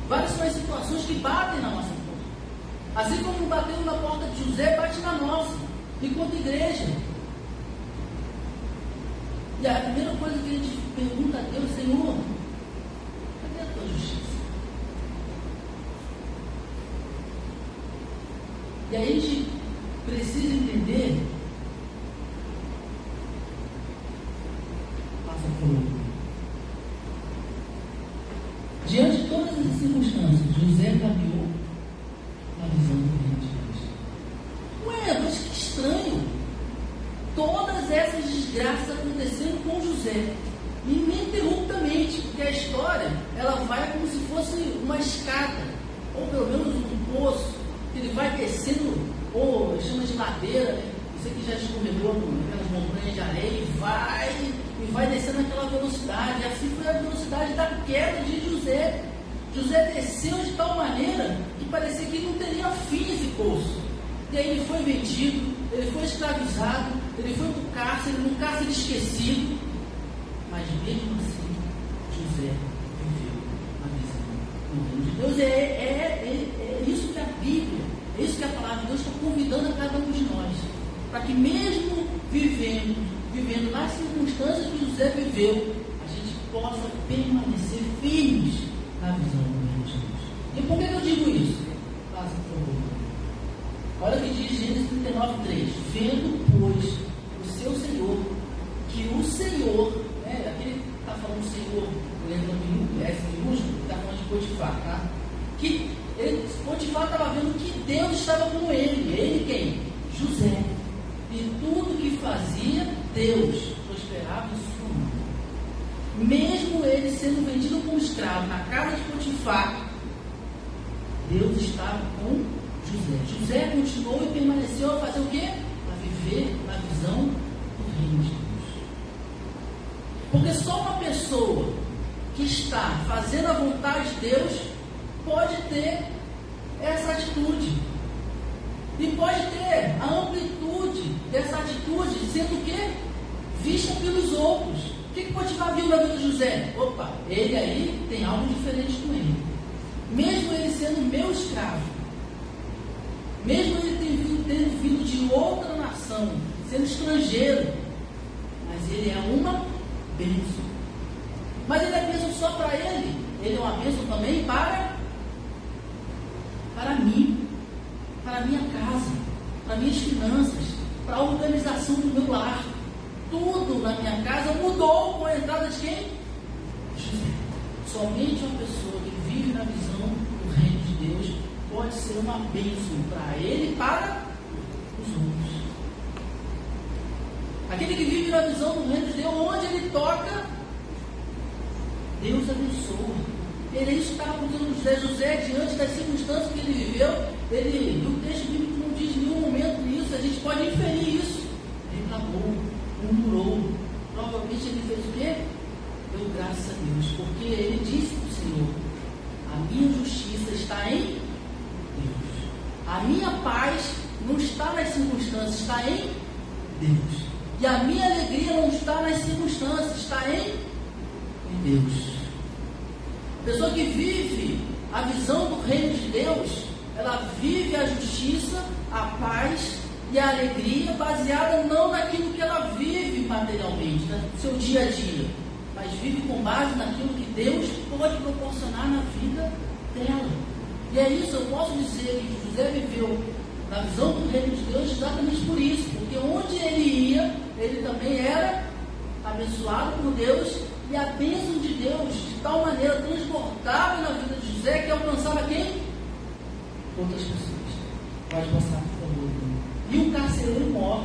H: Várias são as situações que batem na nossa porta. Assim como bateu na porta de José, bate na nossa, enquanto igreja. E a primeira coisa que a gente pergunta a Deus: Senhor, cadê a tua justiça? E aí a gente precisa entender. Passa por outro. Diante de todas as circunstâncias, José caminhou na visão do reino de Deus. Ué, mas que estranho! Todas essas desgraças acontecendo com José, ininterruptamente, porque a história ela vai como se fosse uma escada, ou pelo menos um poço, que ele vai descendo, ou chama de ladeira, né? Você que já escorregou naquelas montanhas de areia, e vai descendo naquela velocidade. E assim foi a velocidade da queda de José. José desceu de tal maneira que parecia que não teria fim esse poço. E aí ele foi vendido, ele foi escravizado, ele foi para o cárcere, num cárcere esquecido. Mas mesmo assim, José viveu a visão do reino de Deus. É isso que a Bíblia, é isso que a palavra de Deus está convidando a cada um de nós. Para que mesmo vivendo nas circunstâncias que José viveu, a gente possa permanecer firmes na visão do reino de Deus. E por que eu digo isso? Passa, por favor. Olha o que diz Gênesis 39:3. Vendo, pois, o seu Senhor, que o Senhor, aquele que está falando do Senhor, letra minúsculo, está falando de Potifar, tá? Que Potifar estava vendo que Deus estava com ele. Ele quem? José. E tudo que fazia, Deus prosperava em sua mão. Mesmo ele sendo vendido como escravo na casa de Potifar, Deus estava com José. José continuou e permaneceu a fazer o quê? A viver na visão do reino de Deus. Porque só uma pessoa que está fazendo a vontade de Deus pode ter essa atitude. E pode ter a amplitude dessa atitude sendo o quê? Vista pelos outros. O que Potifar viu na vida de José? Opa, ele aí tem algo diferente com ele. Mesmo ele sendo meu escravo, mesmo ele tendo vindo de outra nação, sendo estrangeiro, mas ele é uma bênção. Mas ele é bênção só para ele é uma bênção também para mim, para a minha casa, para minhas finanças, para a organização do meu lar. Tudo na minha casa mudou com a entrada de quem? José. Somente uma pessoa que vive na visão do reino de Deus pode ser uma bênção para ele e para os outros. Aquele que vive na visão do reino de Deus, onde ele toca, Deus abençoa. Ele é isso que estava acontecendo com José. José, diante das circunstâncias que ele viveu, o texto bíblico não diz em nenhum momento isso, a gente pode inferir isso. Ele reclamou, murmurou. Provavelmente ele fez o quê? Deu graças a Deus, porque ele disse para o Senhor: a minha justiça está em Deus. A minha paz não está nas circunstâncias, está em Deus. E a minha alegria não está nas circunstâncias, está em Deus. A pessoa que vive a visão do reino de Deus, ela vive a justiça, a paz e a alegria baseada não naquilo que ela vive materialmente, no seu dia a dia, mas vive com base naquilo que Deus pode proporcionar na vida dela. E é isso, eu posso dizer que José viveu na visão do reino de Deus, exatamente por isso, porque onde ele ia, ele também era abençoado por Deus, e a bênção de Deus de tal maneira transbordava na vida de José que alcançava quem? Outras pessoas. Pode passar, por favor. E o carcereiro mor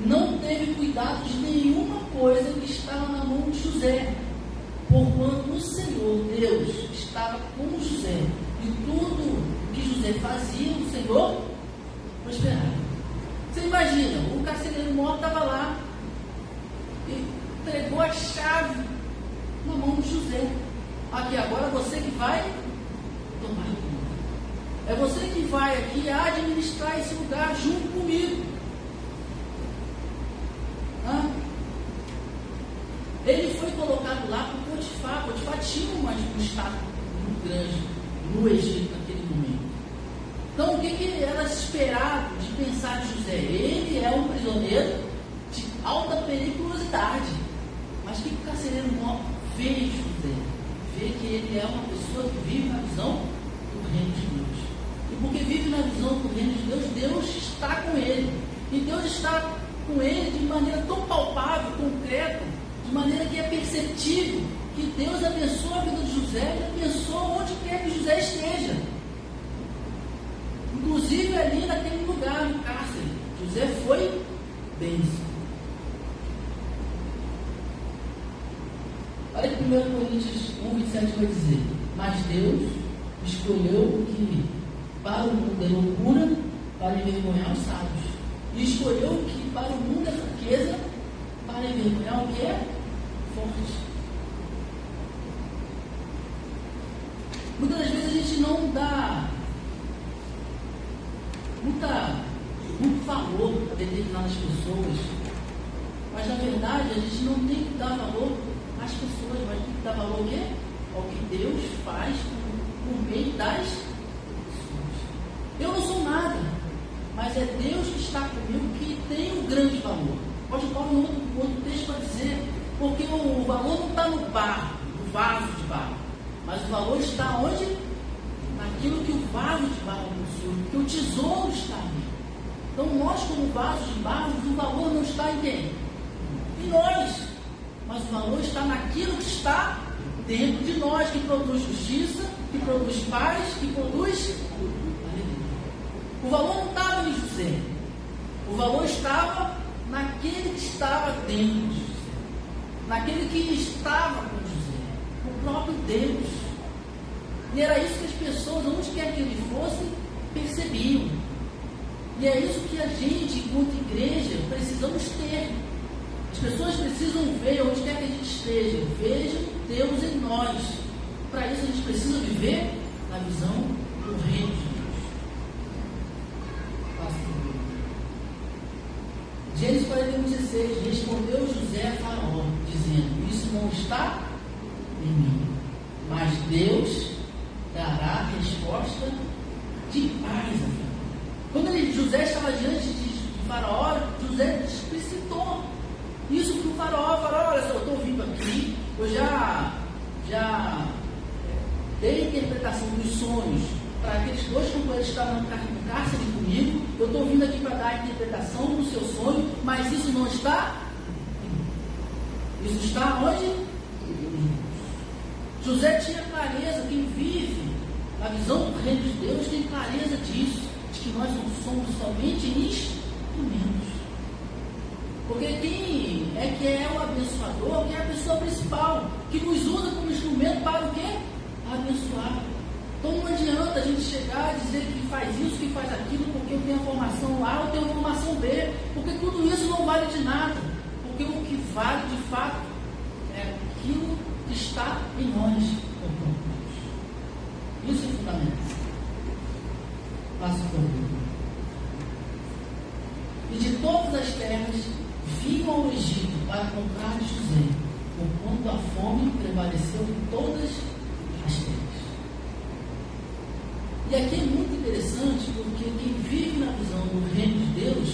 H: não teve cuidado de nenhuma coisa que estava na mão de José, porquanto o Senhor Deus estava com José, e tudo que José fazia, o Senhor prosperava. Você imagina, o carcereiro mor estava lá e entregou a chave na mão de José. Aqui agora você que vai tomar conta. É você que vai aqui administrar esse lugar junto comigo. Ele foi colocado lá por Potifar. Potifar tinha um status muito grande no Egito naquele momento. Então, o que era esperado de pensar de José? Ele é um prisioneiro de alta periculosidade. Mas o que o carcereiro vê em José? Vê que ele é uma pessoa que vive na visão do reino de Deus. E porque vive na visão do reino de Deus, Deus está com ele. E Deus está com ele de maneira tão palpável, concreta, de maneira que é perceptível que Deus abençoa a vida de José e abençoa onde quer que José esteja. Inclusive ali naquele lugar, no cárcere, José foi bênção. Olha que 1 Coríntios 1:27 vai dizer: mas Deus escolheu o que para o mundo é loucura, para envergonhar os sábios, e escolheu o que para o mundo é fraqueza, para envergonhar o que é forte. Muitas das vezes a gente não dá muito valor a determinadas pessoas, mas na verdade a gente não tem que dar valor às pessoas, mas tem que dar valor ao quê? Ao que Deus faz por meio das pessoas. Eu não sou nada, mas é Deus que está comigo que tem um grande valor. Pode Paulo no outro texto para dizer, porque o valor não está no barro, no vaso de barro, mas o valor está onde? Naquilo que o vaso de barro possui, porque o tesouro está ali. Então nós, como vaso de barro, o valor não está em quem? Em nós, mas o valor está naquilo que está dentro de nós, que produz justiça, que produz paz, que produz alegria. O valor não estava em José, o valor estava naquele que estava dentro de José, naquele que estava com José, o próprio Deus. E era isso que as pessoas, onde quer que ele fosse, percebiam. E é isso que a gente, enquanto igreja, precisamos ter. As pessoas precisam ver, onde quer que a gente esteja, vejam Deus em nós. Para isso a gente precisa viver na visão do reino de Deus. Gênesis 41:16, respondeu José a Faraó, dizendo: isso não está em mim, mas Deus dará resposta de paz a Faraó. Quando José estava diante de Faraó, José explicitou isso para o Faraó: olha só, eu estou vindo aqui, eu já dei a interpretação dos sonhos para aqueles dois companheiros que estavam no cárcere comigo, eu estou vindo aqui para dar a interpretação do seu sonho, mas isso não está em mim. Isso está onde? José tinha clareza, quem vive na visão do reino de Deus tem clareza disso, de que nós não somos somente instrumentos. Porque quem é que é o abençoador, quem é a pessoa principal, que nos usa como instrumento para o quê? Para abençoar. Então não adianta a gente chegar e dizer que faz isso, que faz aquilo, porque eu tenho a formação A, eu tenho a formação B, porque tudo isso não vale de nada. Porque o que vale de fato é aquilo que está em nós. Isso é fundamental. Passo por mim. E de todas as terras vinham ao Egito para comprar José, porquanto a fome prevaleceu em todas as terras. E aqui é muito interessante, porque quem vive na visão do reino de Deus,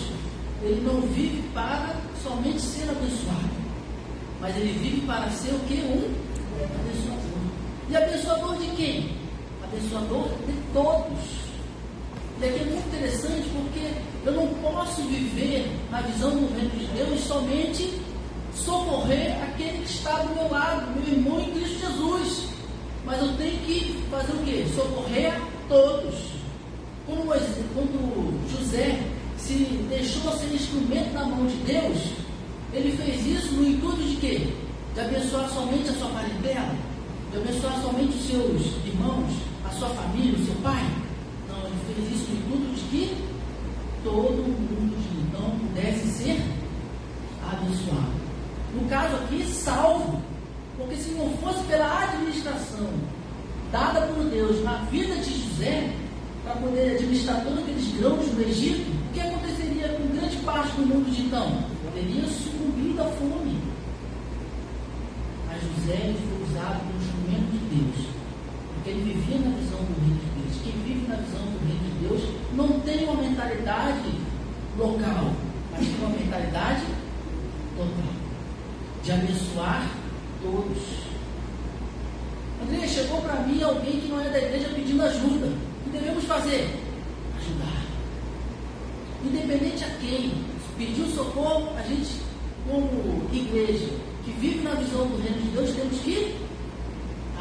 H: ele não vive para somente ser abençoado, mas ele vive para ser o quê? Um abençoador. E abençoador de quem? Abençoador de todos. E aqui é muito interessante porque eu não posso viver na visão do reino de Deus somente socorrer aquele que está do meu lado, meu irmão em Cristo Jesus. Mas eu tenho que fazer o quê? Socorrer a todos. Quando José se deixou ser instrumento na mão de Deus, ele fez isso no intuito de quê? De abençoar somente a sua parentela? De abençoar somente os seus irmãos, a sua família, o seu pai? Não, ele fez isso no intuito de que todo mundo de então pudesse ser abençoado. No caso aqui, salvo. Porque se não fosse pela administração dada por Deus na vida de José, para poder administrar todos aqueles grãos no Egito, o que aconteceria com grande parte do mundo de então? Teria sucumbido à fome. Mas José foi usado como instrumento de Deus, porque ele vivia na visão do reino de Deus. Quem vive na visão do reino de Deus não tem uma mentalidade local, mas tem uma mentalidade total, de abençoar todos. André, chegou para mim alguém que não é da igreja pedindo ajuda. O que devemos fazer? Ajudar. Independente a quem pediu socorro, a gente, como igreja que vive na visão do reino de Deus, temos que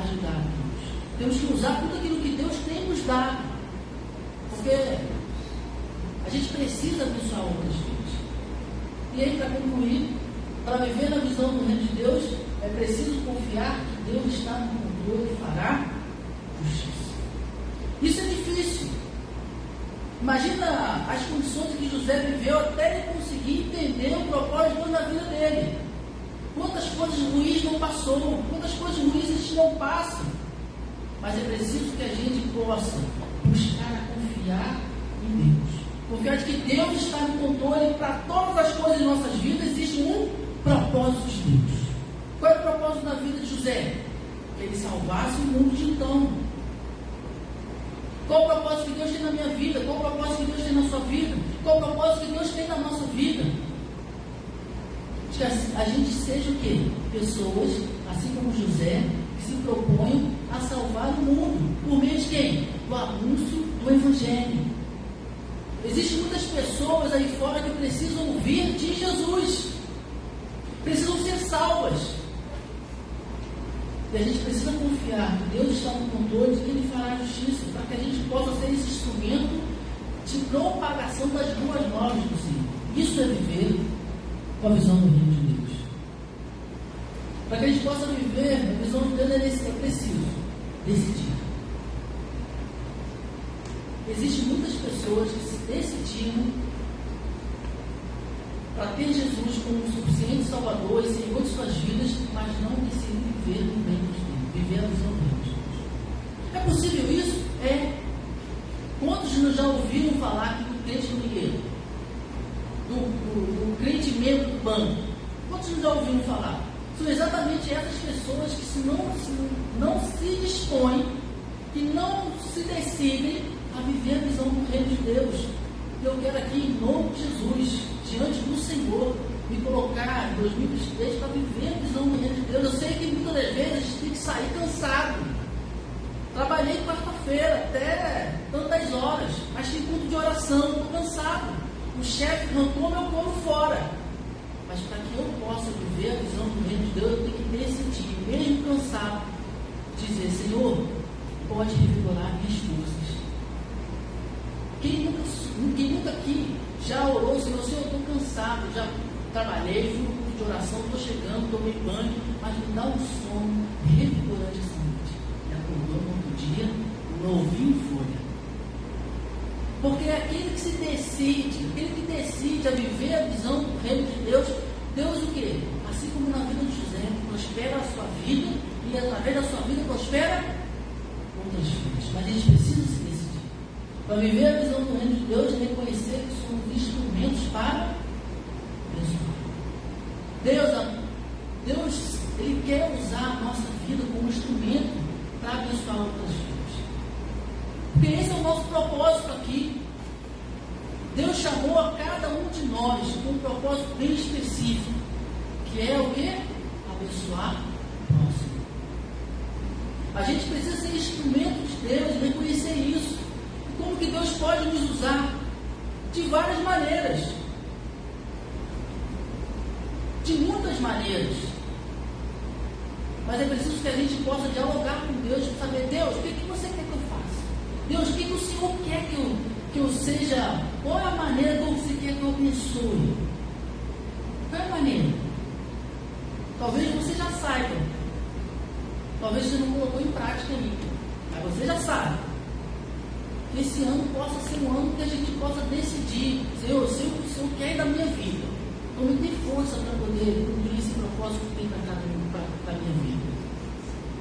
H: ajudar a todos. Temos que usar tudo aquilo que Deus tem nos dado. Porque a gente precisa abençoar outras vidas. E aí, para concluir, para viver na visão do reino de Deus, é preciso confiar que Deus está no controle e fará justiça. Isso é difícil. Imagina as condições que José viveu até ele conseguir entender o propósito de Deus na vida dele. Quantas coisas ruins não passou, quantas coisas ruins a gente não passa. Mas é preciso que a gente possa buscar confiar em Deus. Confiar de que Deus está no controle. Para todas as coisas em nossas vidas existe um propósito de Deus. Qual é o propósito da vida de José? Que ele salvasse o mundo de então. Qual o propósito que Deus tem na minha vida? Qual o propósito que Deus tem na sua vida? Qual o propósito que Deus tem na nossa vida? Que a gente seja o quê? Pessoas, assim como José, que se proponham a salvar o mundo. Por meio de quem? Do anúncio do Evangelho. Existem muitas pessoas aí fora que precisam ouvir de Jesus. Precisam ser salvas. E a gente precisa confiar que Deus está no controle e que Ele fará justiça, para que a gente possa ser esse instrumento de propagação das boas novas do Senhor. Isso é viver com a visão do reino de Deus. Para que a gente possa viver a visão de Deus, é preciso decidir. Existem muitas pessoas que se decidiram para ter Jesus como um suficiente Salvador e Senhor de suas vidas, mas não decidem viver no reino de Deus, viver a visão do reino de Deus. É possível isso? É. Quantos já ouviram falar aqui do crente domingueiro? Do crente membro do banco? Quantos já ouviram falar? São exatamente essas pessoas que não se dispõem, que não se decidem a viver a visão do reino de Deus. Eu quero aqui, em nome de Jesus, diante do Senhor, me colocar em 2023 para viver a visão do reino de Deus. Eu sei que muitas das vezes a gente tem que sair cansado. Trabalhei quarta-feira até tantas horas, mas tinha culto de oração, estou cansado. O chefe arrancou meu couro fora. Mas para que eu possa viver a visão do reino de Deus, eu tenho que decidir, mesmo cansado, dizer: Senhor, pode revigorar minhas forças. Quem nunca aqui já orou, Senhor, eu estou cansado, já trabalhei, fui no culto de oração, estou chegando, tomei banho, mas me dá um sono revigorante essa noite. E acordou no outro dia, novinho em folha. Porque é aquele que se decide a viver a visão do reino de Deus, Deus o quê? Assim como na vida de José, prospera a sua vida e através da sua vida prospera outras vidas. Mas a gente precisa se decidir. Para viver a visão do reino de Deus, é reconhecer que somos instrumentos para abençoar. Deus, Ele quer usar a nossa vida como instrumento para abençoar outras vidas. Porque esse é o nosso propósito aqui. Deus chamou a cada um de nós com um propósito bem específico, que é o quê? Abençoar o próximo. A gente precisa ser instrumento de Deus e reconhecer isso. E como porque Deus pode nos usar de várias maneiras. De muitas maneiras. Mas é preciso que a gente possa dialogar com Deus para saber, Deus, o que você quer que eu faça? Deus, o que o Senhor quer que eu seja? Qual é a maneira que você quer que eu abençoe? Qual é a maneira? Talvez você já saiba. Talvez você não colocou em prática ainda. Mas você já sabe. Que esse ano possa ser um ano que a gente possa decidir, Senhor, eu sei o que o Senhor quer da minha vida. Eu me dê força para poder cumprir esse propósito que tem para a minha vida.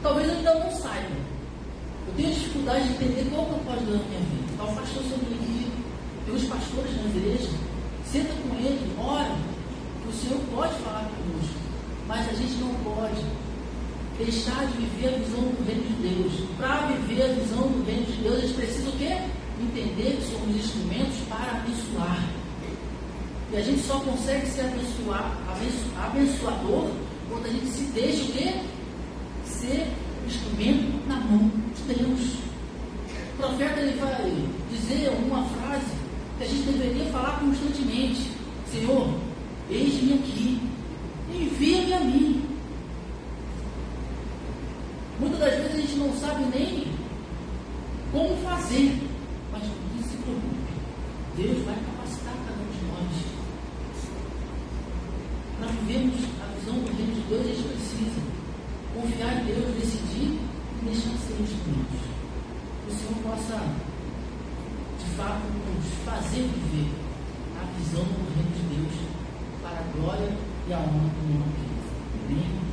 H: Talvez eu ainda não saiba. Eu tenho dificuldade de entender qual é o propósito da minha vida. Está o pastor sobre aqui, tem os pastores na igreja, senta com ele, ora, que o Senhor pode falar conosco, mas a gente não pode deixar de viver a visão do reino de Deus. Para viver a visão do reino de Deus, a gente precisa o quê? Entender que somos instrumentos para abençoar. E a gente só consegue ser abençoador quando a gente se deixa o quê? Ser instrumento na mão de Deus. O profeta ele vai dizer uma frase que a gente deveria falar constantemente: Senhor, eis-me aqui, envia-me a mim. Muitas das vezes a gente não sabe nem como fazer, mas não se preocupe, Deus vai capacitar cada um de nós. Para vivermos a visão do reino de Deus, a gente precisa confiar em Deus, decidir e deixar ser instrumentos. Que o Senhor possa, de fato, nos fazer viver a visão do reino de Deus para a glória e a honra do nome de Deus. Amém?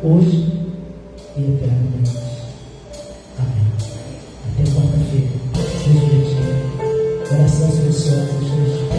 A: Hoje e eternamente. Amém. Até quarta-feira. Seja bendito. oração silenciosa,